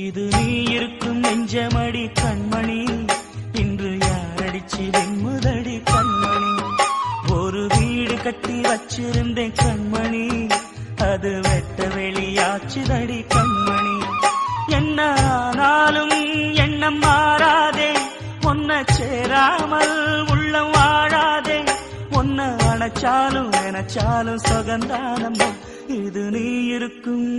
இது நீ இருக்கும் நெஞ்சமடி கண்மணி, இன்று யாரடிச்சு வெண்முதடி கண்மணி. ஒரு வீடு கட்டி வச்சிருந்தேன் கண்மணி, அது வெட்ட வெளியாச்சுதடி கண்மணி. என்ன ஆனாலும் எண்ணம் மாறாதே, ஒன்ன சேராமல் உள்ளம் வாழாதே. ஒன்ன அணைச்சாலும் நினைச்சாலும் சுகந்தானம்மா. இது நீ இருக்கும்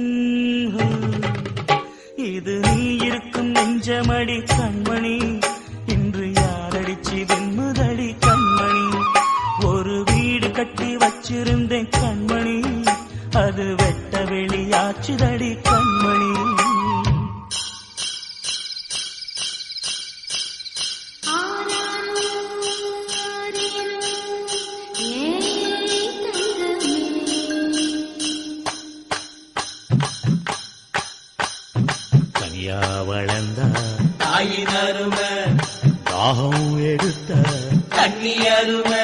இது நீ இருக்கும் நெஞ்சமடி கண்மணி, இன்று யாரடிச்சு வெண்முதடி கண்மணி. ஒரு வீடு கட்டி வச்சிருந்தேன் கண்மணி, அது வெட்ட வெளியாச்சுதடி கண்மணி. ஐயா வளர்ந்தா தாயின் அருமை தாகம் எடுத்த தண்ணி அருமை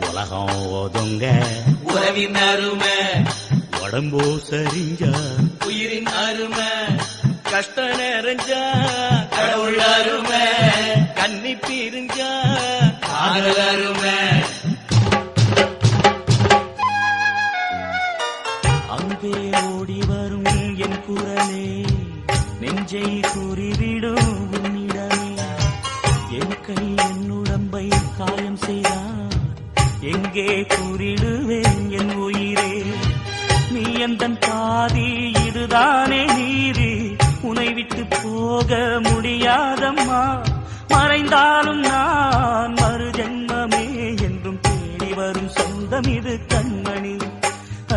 உலகம் ஒதுங்க உறவின் அருமை உடம்போ சரிஞ்சா உயிரின் அருமை கஷ்ட நிறைஞ்சா கடவுள் அருமை கன்னி பிரிஞ்சா காதல் அருமை அங்கே ஓடி வரும் என் குரலே நெஞ்சை கூறிவிடும் உன்னிடமே என் கை என் உடம்பை காயம் செய்தான் எங்கே கூறிடுவேன் என் உயிரே நீ எந்தன் பாதி இதுதானே நீதி உனை விட்டு போக முடியாதம்மா மறைந்தாலும் நான் மறு ஜென்மமே என்றும் தேடி வரும் சொந்தம் இது கண்மணி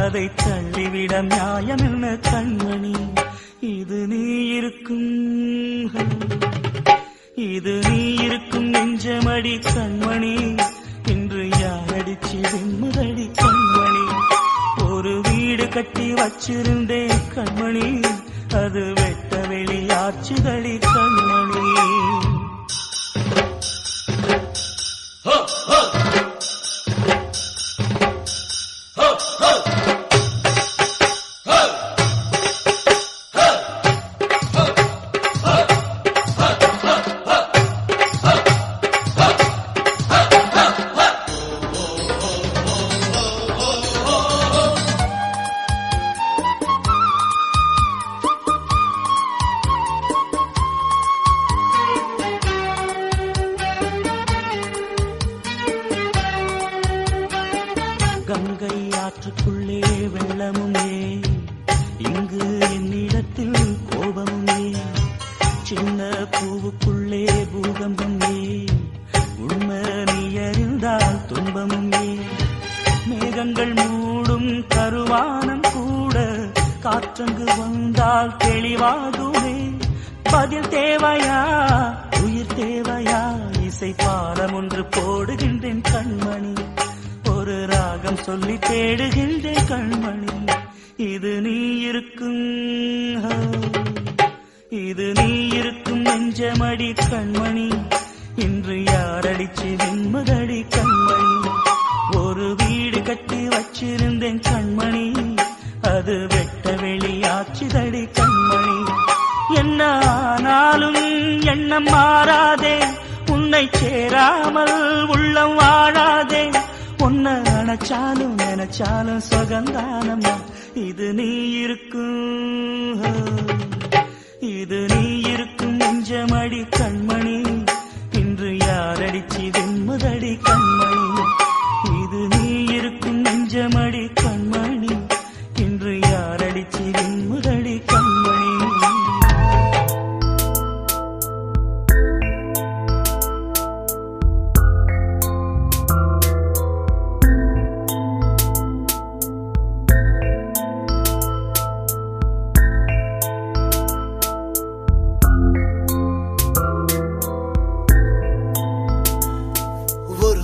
அதை தள்ளிவிட நியாயம் என்ன கண்மணி இது நீ இருக்கும் நெஞ்சமடி கண்மணி இன்று யாரடிச்சு வெண்முதடி கண்மணி ஒரு வீடு கட்டி வச்சிருந்தேன் கண்மணி அது வெட்ட வெளியாச்சுதடி கண்மணி கங்கை ஆற்றுக்குள்ளே வெள்ளமுமே இங்கு என்னிடத்தில் கோபமுமே சின்ன பூவுக்குள்ளே பூகம்பமே உண்மை நீ அறிந்தால் துன்பமுமே மேகங்கள் மூடும் கருவானம் கூட காற்றங்கு வந்தால் தெளிவாகுமே பதில் தேவையா உயிர் தேவையா இசை பாடம் ஒன்று போடுகின்றேன் கண்மணி ஒரு ராகம் சொல்லி தேடுகின்றேன் கண்மணி இது நீ இருக்கும் நெஞ்சமடி கண்மணி இன்று யாரடிச்சு வெண்மதடி கண்மணி ஒரு வீடு கட்டி வச்சிருந்தேன் கண்மணி அது வெட்ட வெளியாச்சுதடி கண்மணி என்ன ஆனாலும் எண்ணம் மாறாதே உன்னை சேராமல் உள்ளம் வாழாதே உன்னை நினைச்சாலும் சுகந்தானம்மா இது நீ இருக்கும் நெஞ்சமடி கண்மணி இன்று யாரடிச்சு வெண்முதடி கண்மணி இது நீ இருக்கும் நெஞ்சமடி கண்மணி இன்று யாரடிச்சு வெண்முதடி கண்மணி ஒரு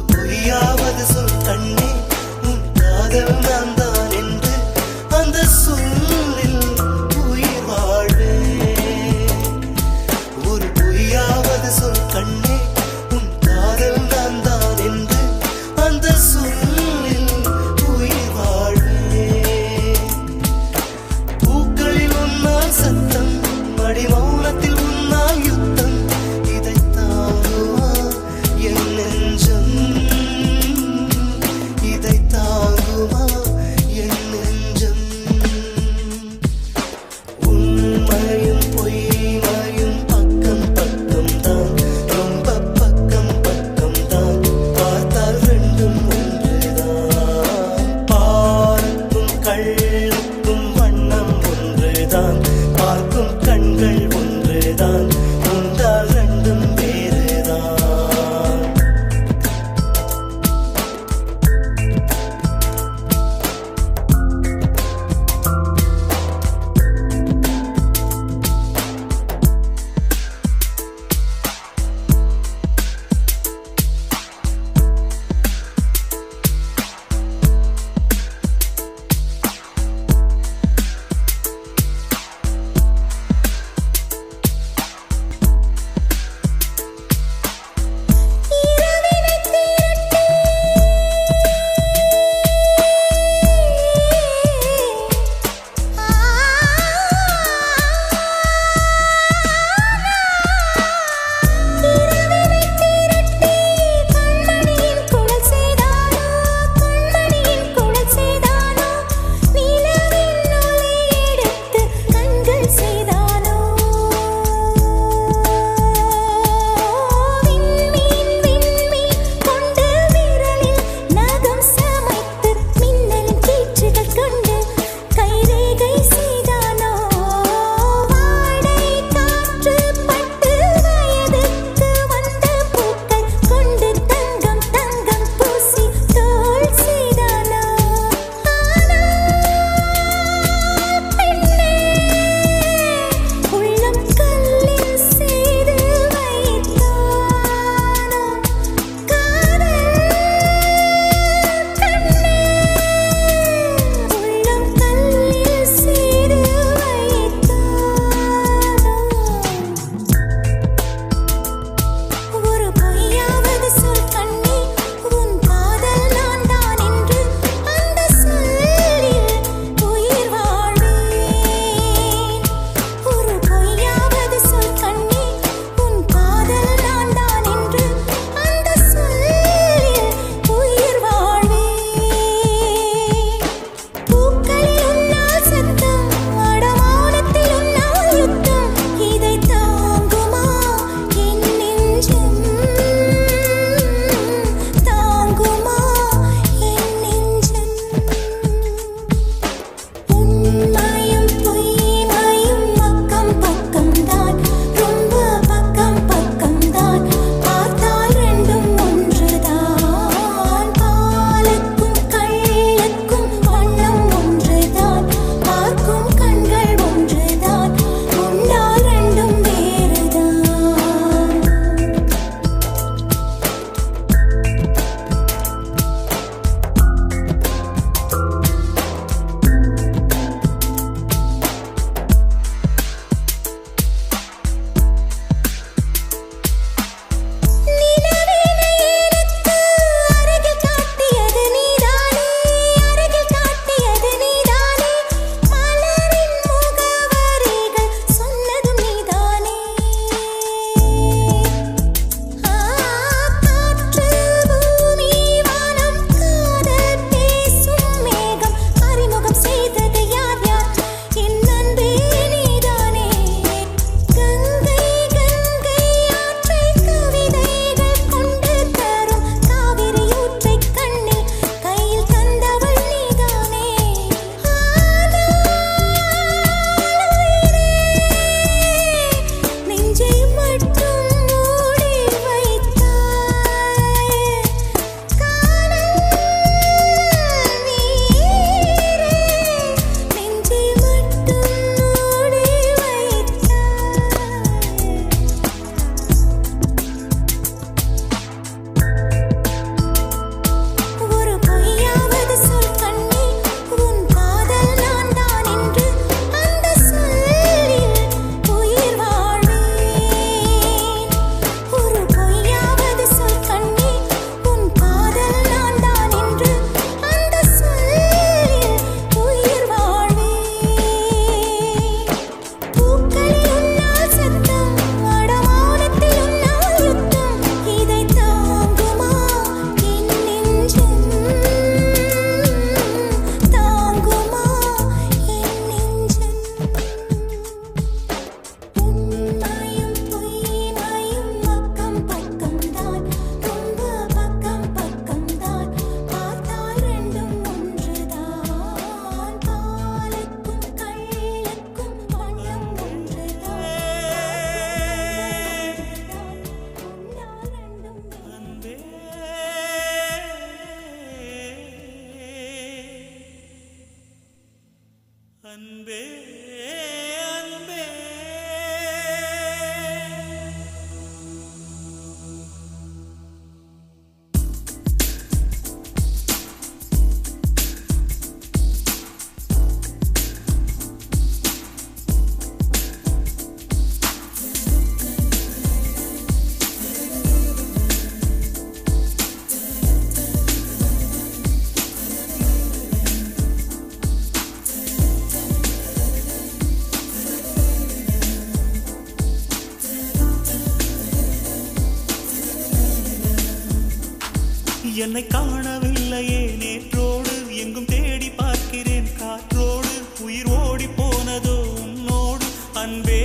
என்னை காணவில்லையே நேற்றோடு எங்கும் தேடி பார்க்கிறேன் காற்றோடு உயிர் ஓடி போனதோ உன்னோடு அன்பே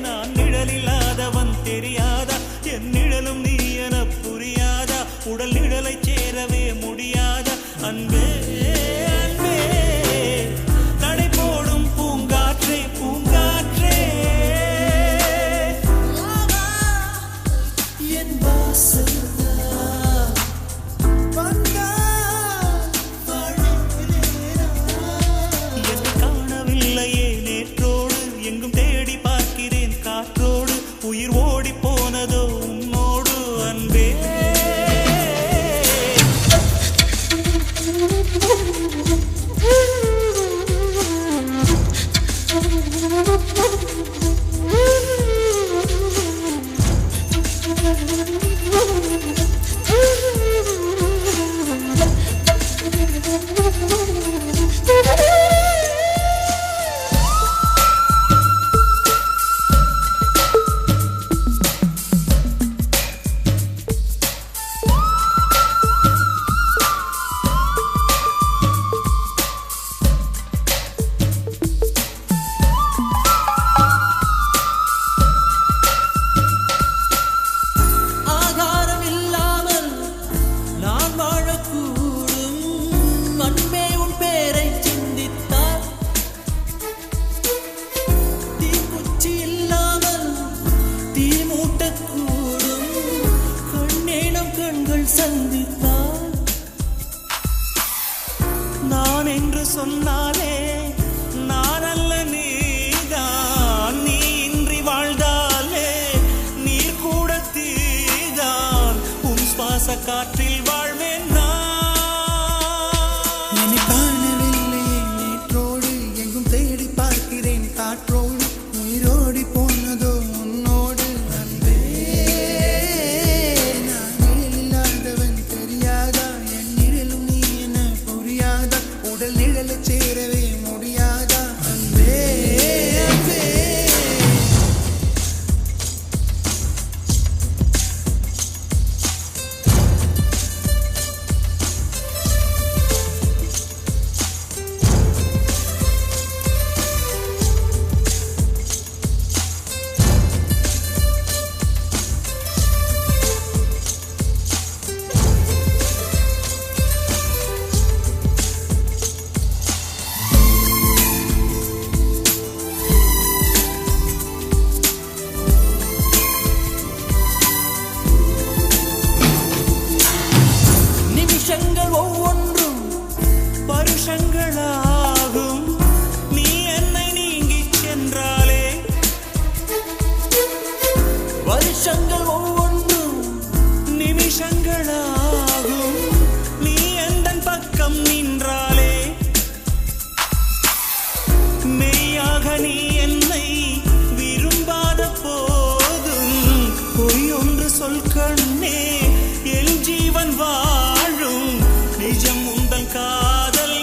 நான் நிழலில்லாதவன் தெரியாதா என் நிழலும் நீ என புரியாதா உடல் நிழலை சேரவே முடியாதா அன்பே அன்பே நடை போடும் பூங்காற்றே பூங்காற்றே என் வாசல் என்னை காணவில்லையே நேற்றோடு எங்கும் தேடி பார்க்கிறேன் காற்றோடு உயிர் ஓடி போனதோ உன்னோடு அன்பே ஆகாரம் இல்லாமல் நான் வாழக்கூடும் அன்பே உன் பேரை சிந்தித்தார் தீக்குச்சி இல்லாமல் தீ மூட்டக்கூடும் கண்ணேனம் கண்கள் சந்தித்தார் நான் என்று சொன்னாலே நான் அல்ல நீதான் நீ இன்றி வாழ்ந்தாலே நீர் கூட தீதான் உன் சுவாச காற்றில் வாழ்வேன் நான் என்னை காணவில்லையே நேற்றோடு எங்கும் தேடி பார்க்கிறேன் காற்றோடு உயிரோடி போனதோ உன்னோடு அன்பே நான் நிழலில்லாதவன் தெரியாதா என் நிழலும் நீ என புரியாதா உடல் நிழலை சேரவே முடியாதா அன்பே அன்பே நிமிஷங்கள் ஒவ்வொன்றும் பருஷங்களாகும் நீ என்னை நீங்கிச் சென்றாலே வருஷங்கள் ஒவ்வொன்றும் நிமிஷங்களாகும் நீ எந்தன் பக்கம் நின்றாலே மெய்யாக நீ என்னை விரும்பாத போதும் பொய் ஒன்று சொல் கண்ணே என் ஜீவன் வாழும் நிஜம் உந்தன் காதல்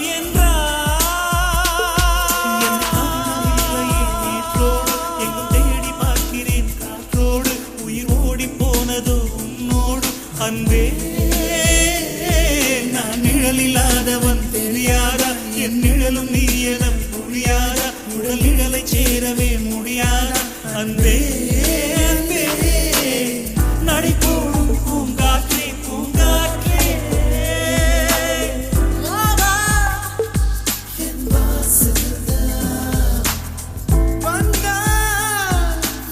நேற்றோடு எங்கும் தேடி பார்க்கிறேன் காற்றோடு உயிர் ஓடி போனதோ உன்னோடு அன்பே நான் நிழலில்லாதவன் தெரியாதா என் நிழலும் நீ என புரியாதா உடல் நிழலை சேரவே முடியாதா அன்பே அன்பே நடை போடும் பூங்காற்றே பூங்காற்றே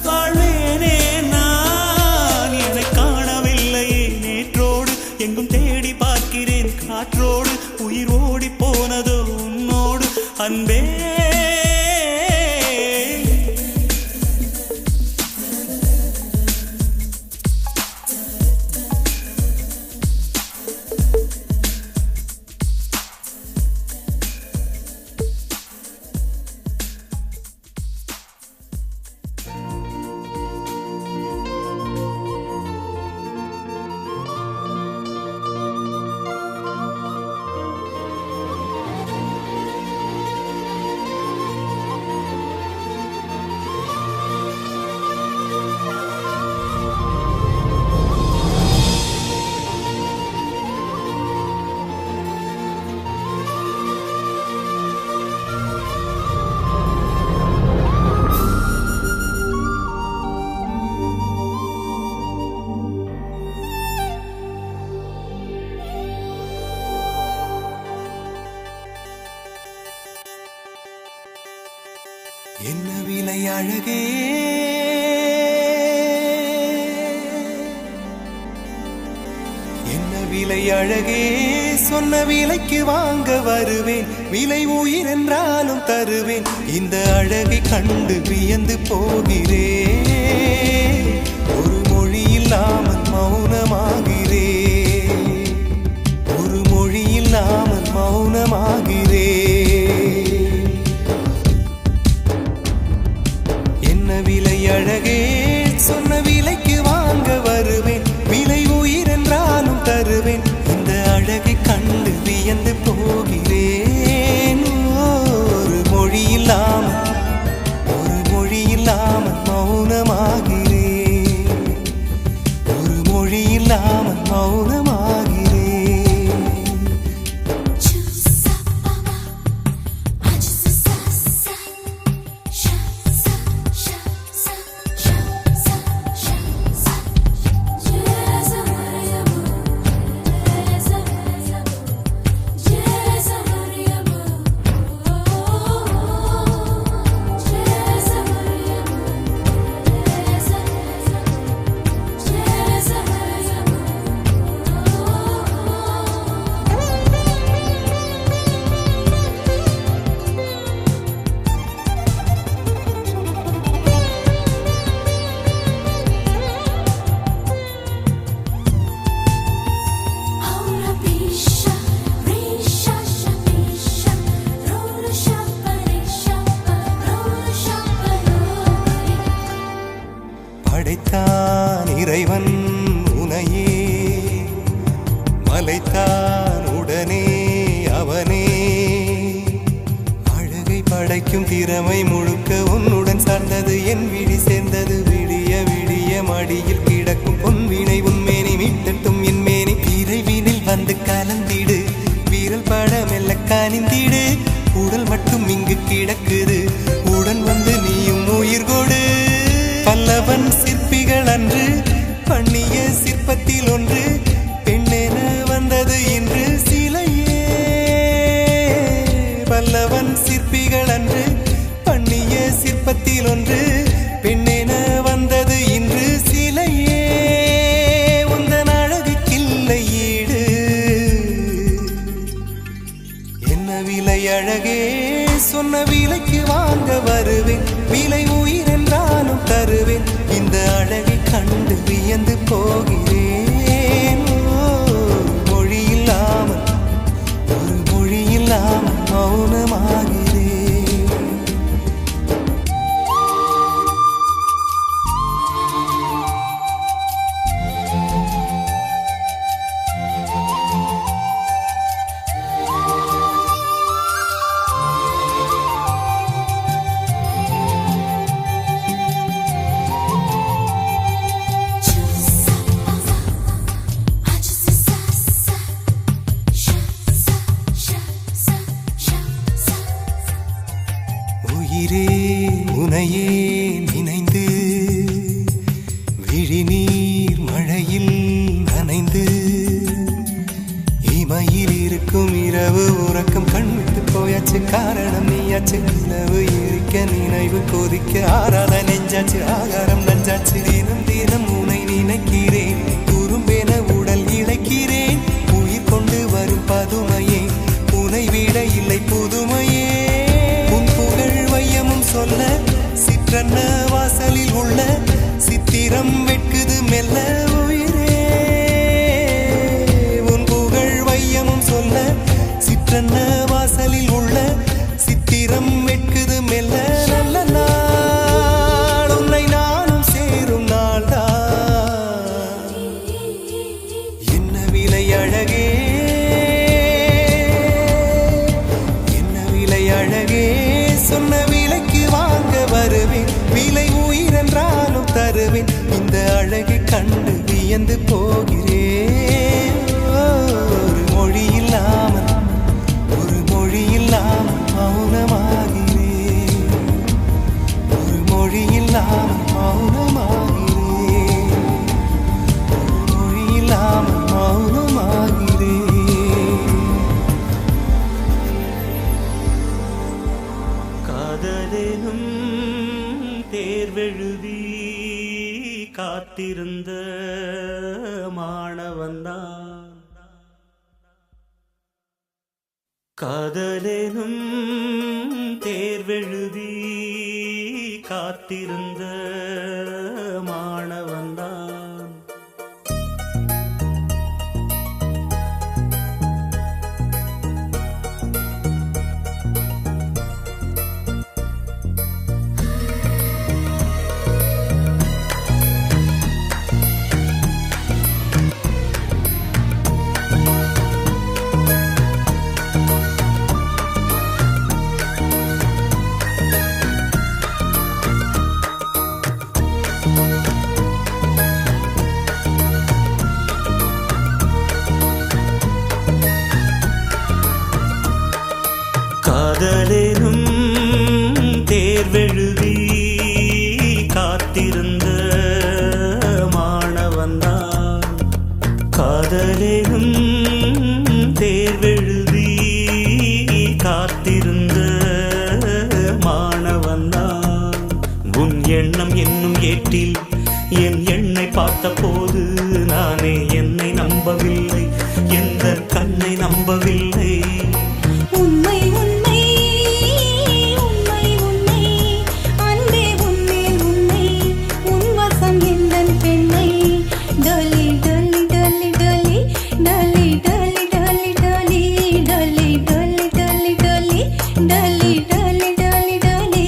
வாழ்வேனே நான் என்னை காணவில்லையே நேற்றோடு எங்கும் தேடி பார்க்கிறேன் காற்றோடு உயிர் ஓடி போனதோ உன்னோடு அன்பே விலை அழகே என்ன விலை அழகே சொன்ன விலைக்கு வாங்க வருவேன் விலை உயிர் என்றாலும் தருவேன் இந்த அழகை கண்டு வியந்து போகிறேன் ஒரு மொழி இல்லாமல் மௌனமாகிறேன் ஒரு மொழி இல்லாமல் மௌனமாகிறேன் என்ன விலை அழகே சொன்ன விலைக்கு வாங்க வருவேன் விலை உயிர் என்றாலும் தருவேன் இந்த அழகை கண்டு வியந்து போகிறேன் ஒரு மொழி இல்லாமல் மௌனமாகிறேன் ஒரு மொழி இல்லாமல் மௌனமாகிறேன் படைத்தான் இறைவன் உனையே மலைத்தான் உடனே அவனே அழகை படைக்கும் திறமை முழுக்க உன்னுடன் சார்ந்தது என் விழி சேர்ந்தது விடிய விடிய மடியில் கிடக்கும் பொன்வினை உன்மேனி மீட்டட்டும் என் மேனி விரைவினில் வந்து கலந்திடு வீரல் பட மெல்ல கனிந்திடு உடல் மட்டும் இங்கு கிடக்குது உடன் வந்து நீயும் உயிர் கொடு பல்லவன் சிற்பிகள் அன்று பண்ணிய சிற்பத்தில் ஒன்று பெண்ணென வந்தது இன்று சிலையே பல்லவன் சிற்பிகள் அன்று பண்ணிய சிற்பத்தில் ஒன்று பெண்ணென வந்தது இன்று சிலையே உந்தன் அழகுக்கில்லை ஈடு என்ன விலை அழகே சொன்ன விலைக்கு வாங்க வருவேன் விலை உயிர் என்றாலும் தருவேன் இந்த அழகை கண்டு வியந்து போகிறேன் மொழி இல்லாமல் மௌனமாகிறேன் உயிரே உனையே நினைந்து விழிநீர் மழையில் நனைந்து இமையில் இருக்கும் இரவு உறக்கம் கண்விட்டு போயாச்சு காரணம் நீயாச்சு நிலவு எரிக்க நினைவு கொதிக்க ஆறாத நெஞ்சாச்சு ஆகாரம் நஞ்சாச்சு தினம் தினம் உனை நினைக்கிறேன் குறும்பென உடல் இழைக்கிறேன் உயிர் கொண்டு வரும் பதுமையே உனை விட இல்லை புதுமையே சொல்ல சிற்றன்ன வாசலில் உள்ள சித்திரம் வெட்குது மெல்ல உயிரே உன் புகழ் வையமும் சொல்ல சிற்றன்ன வாசலில் உள்ள சித்திரம் வெட்குது மெல்ல நல்ல நாள் உன்னை நானும் சேரும் நாள்தான் என்ன விலை அழகே என்ன விலை அழகே சொன்ன விலைக்கு வாங்க வருவேன் விலை உயிர் என்றாலும் தருவேன் இந்த அழகை கண்டு வியந்து போகிறேன் ஒரு மொழி இல்லாமல் மௌனமாகிறேன் ஒரு மொழி இல்லாமல் மௌனமாகிறேன் ஒரு மொழி இல்லாமல் மௌனமாகிறேன் காதலேனும் தேர்வெழுதி காத்திருந்த மாணவன்தான் காதலெனும் தேர்வெழுதி காத்திருந்த மாணவன்தான் காதலெனும் தேர்வெழுதி காத்திருந்த மாணவன்தான் காதலெனும் தேர்வெழுதி காத்திருந்த மாணவன்தான் உன் எண்ணம் என்னும் ஏட்டில் என் எண்ணை பார்த்த போது நானே என்னை நம்பவில்லை எந்த கண்ணை நம்பவில்லை உண்மை உண்மை உண்மை உண்மை அன்பே உன்மேல் உன்னை உன் வசம் எந்தன் பெண்ணை டலி டலி டலி டலி டலி டலி டலி டலி டலி டலி டலி டலி டலி டலி டலி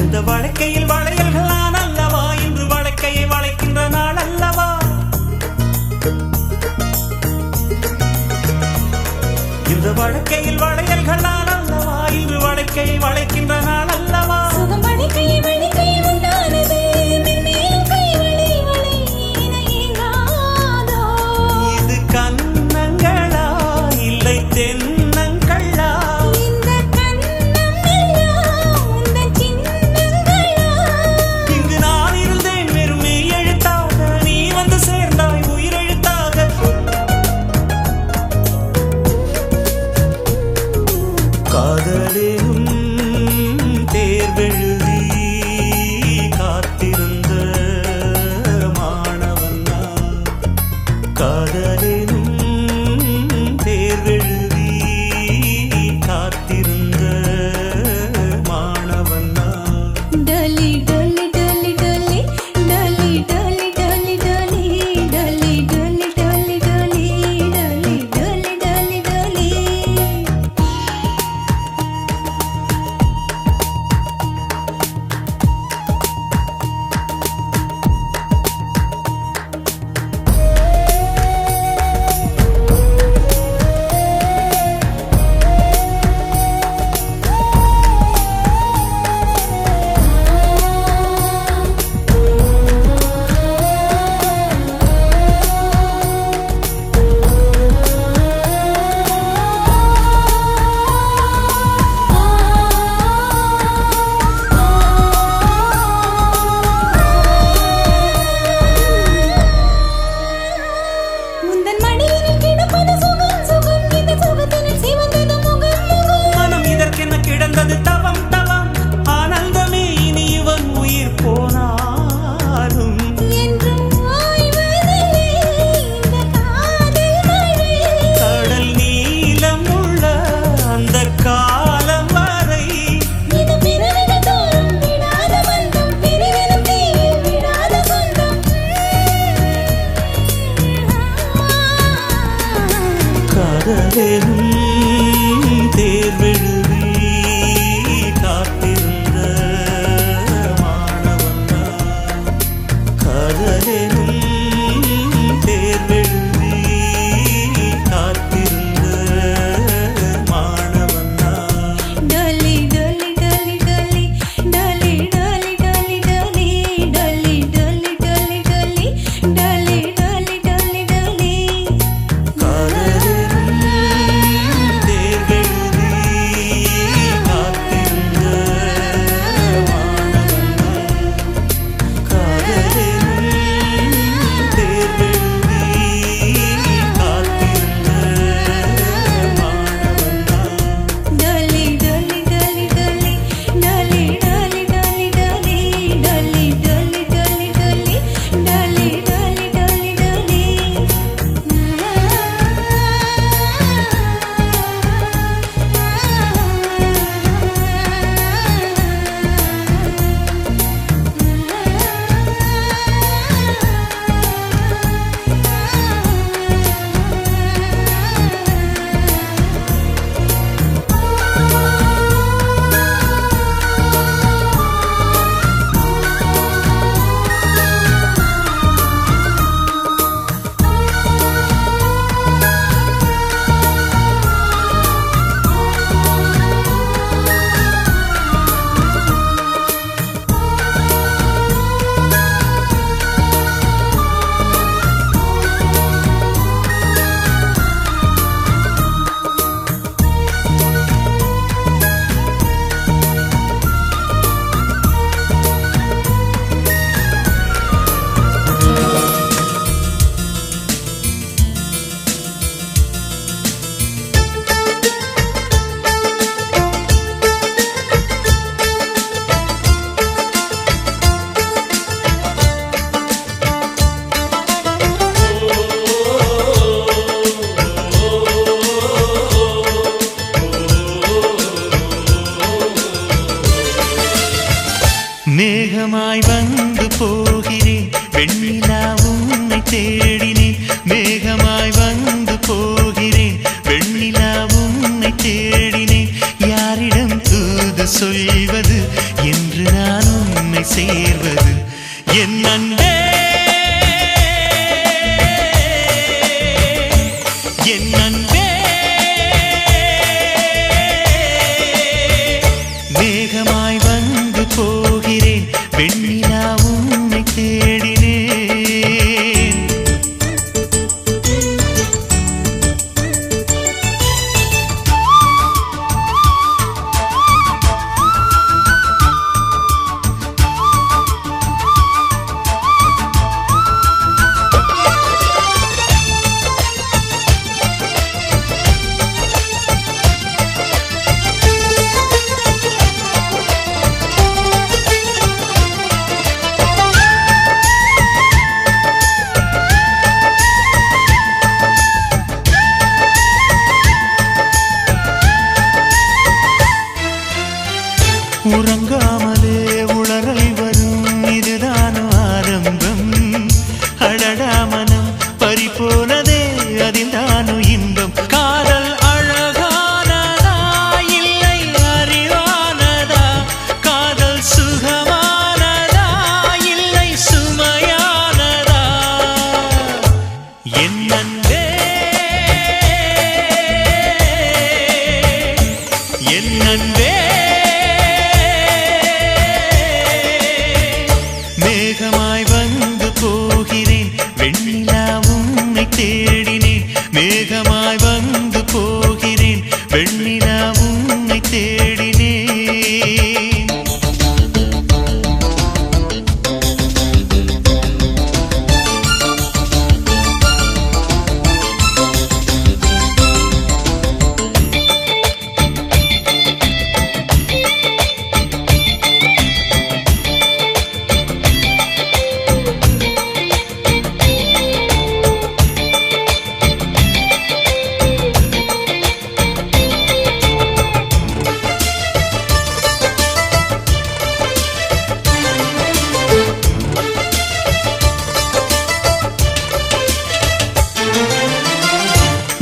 இந்த வழக்கையில் வளையல்கள் நான் அல்லவா இன்று வழக்கையை வளைக்கின்ற நாள் அல்லவா இந்த வழக்கையில் வளையல்கள் நான் அல்லவா இன்று வழக்கையை வளைக்கின்ற நாள் அல்லவா சுகம் வழிக்கை வழிக்கை உண்டானது மென்மேலும் கை வழி வழி இணையாதோ இது கன்னங்களா இல்லை தென்னங்களா இந்த கண்ணம் எல்லாம் உந்தன் சின்னங்களா இங்கு நான் இருந்தேன் வெறும் மெய் எழுத்தாக நீ வந்து சேர்ந்தாய் உயிரெழுத்தாக காதலெனும் தேர்வெழுதி காத்திருந்த மாணவன்தான் காதலெனும் தேர்வெழுதி காத்திருந்த மாணவன்தான் டலி டலி டலி டலி டலி டலி டலி டலி டலி டலி டலி டலி டலி டலி டலி உந்தன் மடியில் கிடப்பது சுகம் சுகம் இந்த சுகத்தினில் சிவந்தது முகம் முகம் மனம் இதற்கென்ன கிடந்தது தவம் தவம் ஆனந்தமே இனி இவன் உயிர் போனாலும் என்றும் ஓய்வதில்லை இந்த காதல் மழை கடல் நீளம் உள்ள அந்த காலம் வரை இது பிறவிகள் தோறும் விடாத பந்தம் பிரிவினும் தீயில் விடாத சொந்தம் காதலெனும் தேர்வெழுதி காத்திருந்த மாணவன்தான் காதலெனும் தேர்வெழுதி காத்திருந்த மாணவன்தான் டலி டலி டலி டலி மேகமாய் வந்து போகிறேன் வெண்ணிலா உன்னை தேடினேன் மேகமாய் வந்து போகிறேன் வெண்ணிலா உன்னை தேடினேன் யாரிடம் தூது சொல்வது என்று நான் உன்னை சேர்வது என் அன்பே என் அன்பே மேகமாய் வந்து போகிறேன் வெண்ணிலா உன்னை தேடினேன் உறங்காமலே உளறல் வரும் இதுதான் ஆரம்பம் அடடா மனம் பறிபோனதே அதில் தானு இன்பம் காதல் அழகானதா இல்லை அறிவானதா காதல் சுகமானதா இல்லை சுமையானதா என் அன்பே என் அன்பே மேகமாய் வந்து போகிறேன் வெண்ணிலா உன்னை தேடினேன் மேகமாய் வந்து போகிறேன் வெண்ணிலா உன்னை தேடினேன்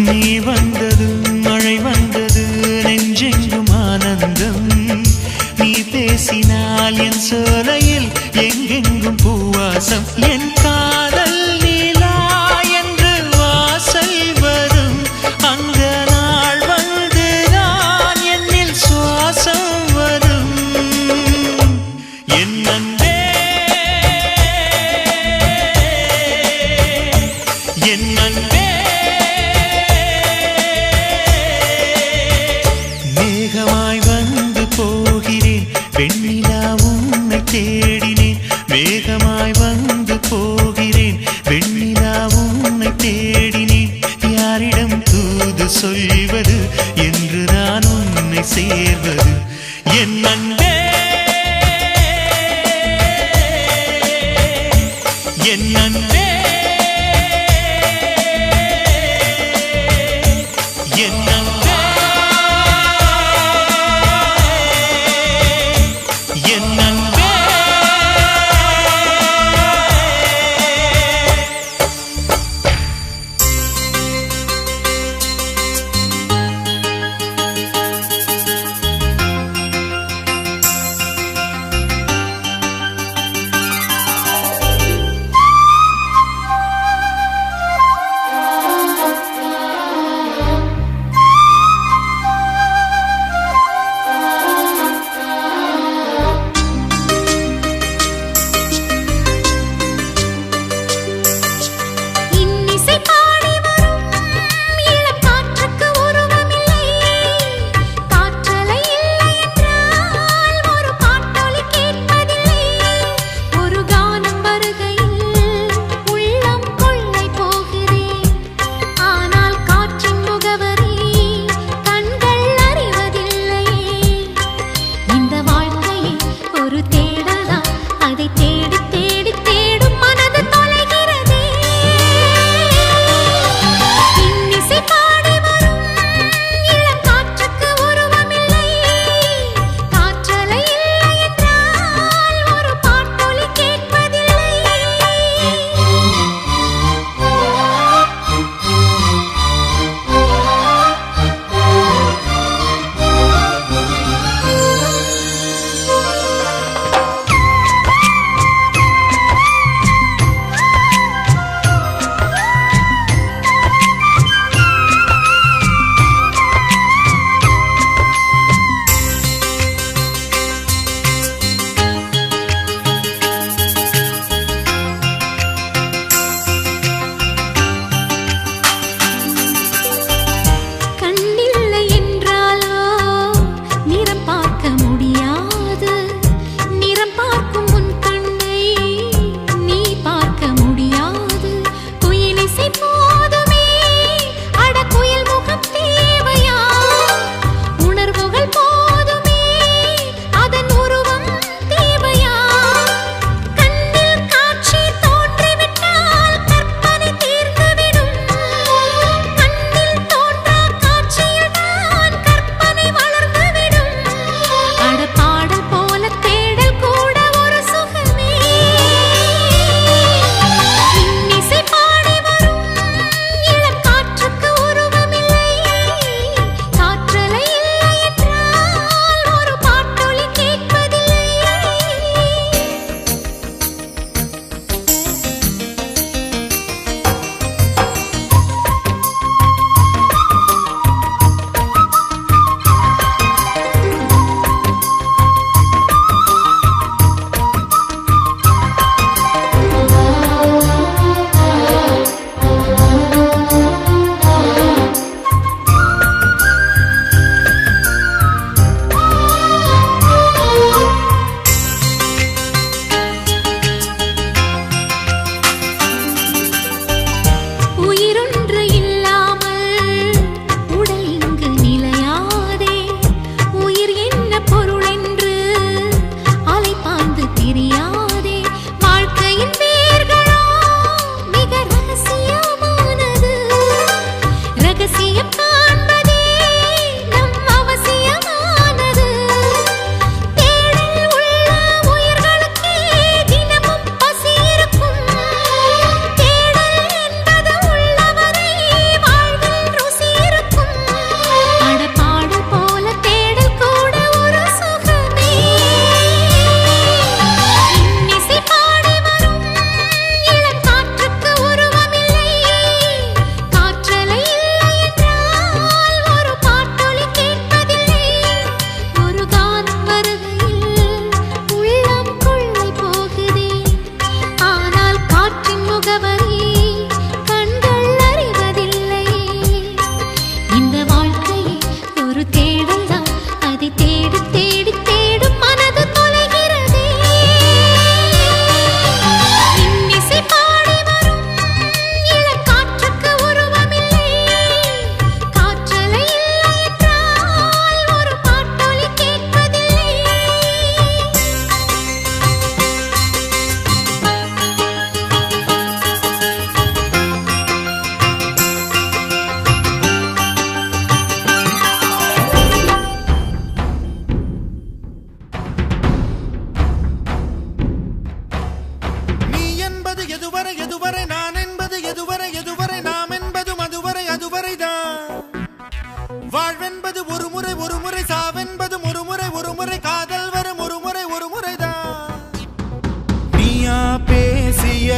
நீ வந்தது மழை வந்தது நெஞ்செங்கும் ஆனந்தம் நீ பேசினால் என் சோலையில் எங்கெங்கும் பூவாசம் என் காதல் நீலா என்று வாசல் வரும் அந்த நாள் வந்து நான் என்னில் சுவாசம் வரும் என் அன்பே என் அன்பே மேகமாய் வந்து போகிறேன் வெண்ணிலா உன்னை தேடினேன் மேகமாய் வந்து போகிறேன் வெண்ணிலா உன்னை தேடினேன் யாரிடம் தூது சொல்வது என்று நான் உன்னை சேர்வது என் அன்பே என் அன்பே என் அன்பே என் அன்பே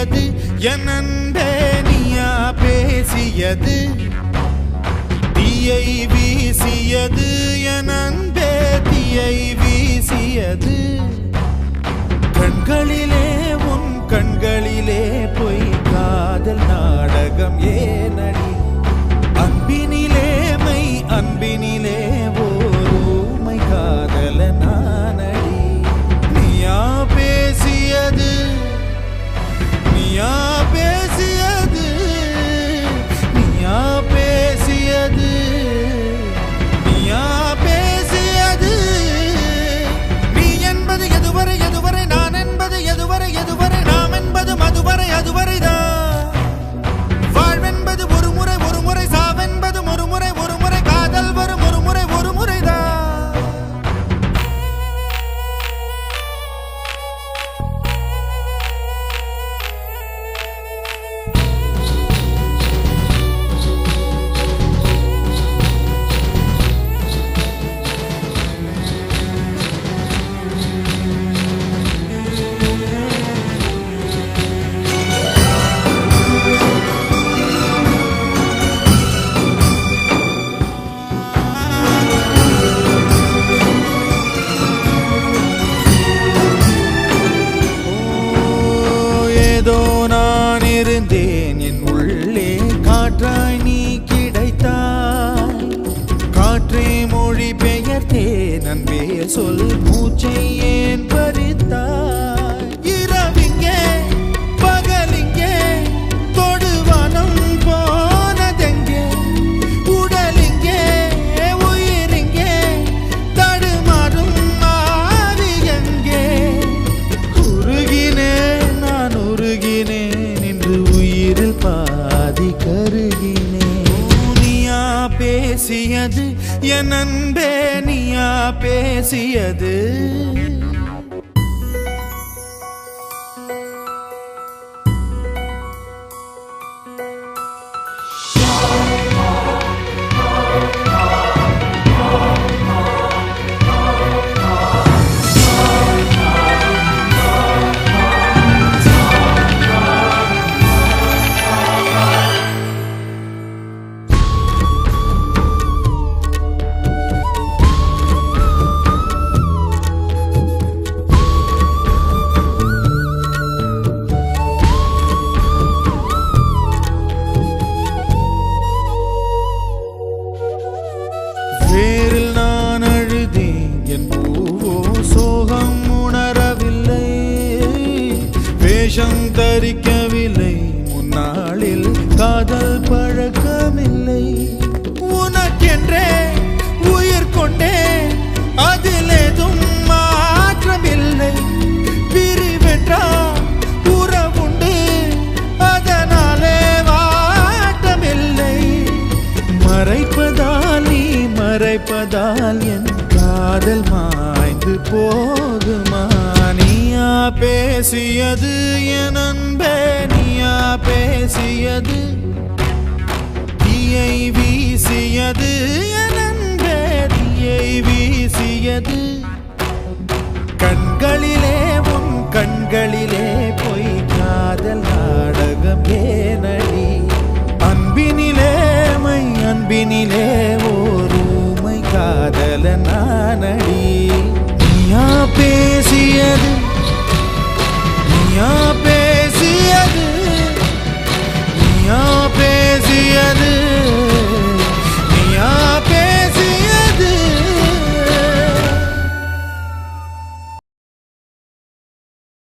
பேசியது என் அன்பே நீயா பேசியது தீயை வீசியது என் அன்பே தீயை வீசியது கண்களிலே உன் கண்களிலே பொய் காதல் நாடகம் ஏனடி அன்பினிலே மை அன்பினிலே ஓருமை காதல நானடி நீயா பேசியது நீயா பேசியது நீயா பேசியது நீயா பேசியது நீ என்பது எதுவரை எதுவரை நான் என்பது எதுவரை எதுவரை நாம் என்பது மதுவரை அதுவரைதான் வாழ்வென்பது ஒரு முறை சாவென்பது ஒரு முறை காதல் வரும் ஒரு முறைதான் ஏதோ நான் இருந்தேன் என் உள்ளே காற்றாய் நீ கிடைத்தாய் காற்றே மொழி பெயர்த்தேன் அன்பே சொல் மூச்சை ஏன் பறித்தாய் இரவிங்கே பகலிங்கே தொடுவானம் போனதெங்கே உடலிங்கே உயிரிங்கே தடுமாறும் ஆவி எங்கே உருகினேன் நான் உருகினேன் இன்று உயிரில் பாதி கருகினேன் நீயா பேசியது என் அன்பே நீயா பேசியது வேரில் நான் அழுதேன் என் பூவோ சோகம் உணரவில்லை வேஷம் தரிக்கவில்லை முன்னாளில் காதல் பழக்கமில்லை உனக்கென்றே உயிர் கொண்டேன் அதில் ஏதும் மாற்றமில்லை பிரிவென்றால் உறவுண்டு அதனாலே வாட்டமில்லை மறைப்பதால் நீ மறைப்பதால் என் காதல் மாய்ந்து போகுமா நீயா பேசியது என் அன்பே நீயா பேசியது தீயை வீசியது என் அன்பே தீயை வீசியது கண்களிலே உன் கண்களிலே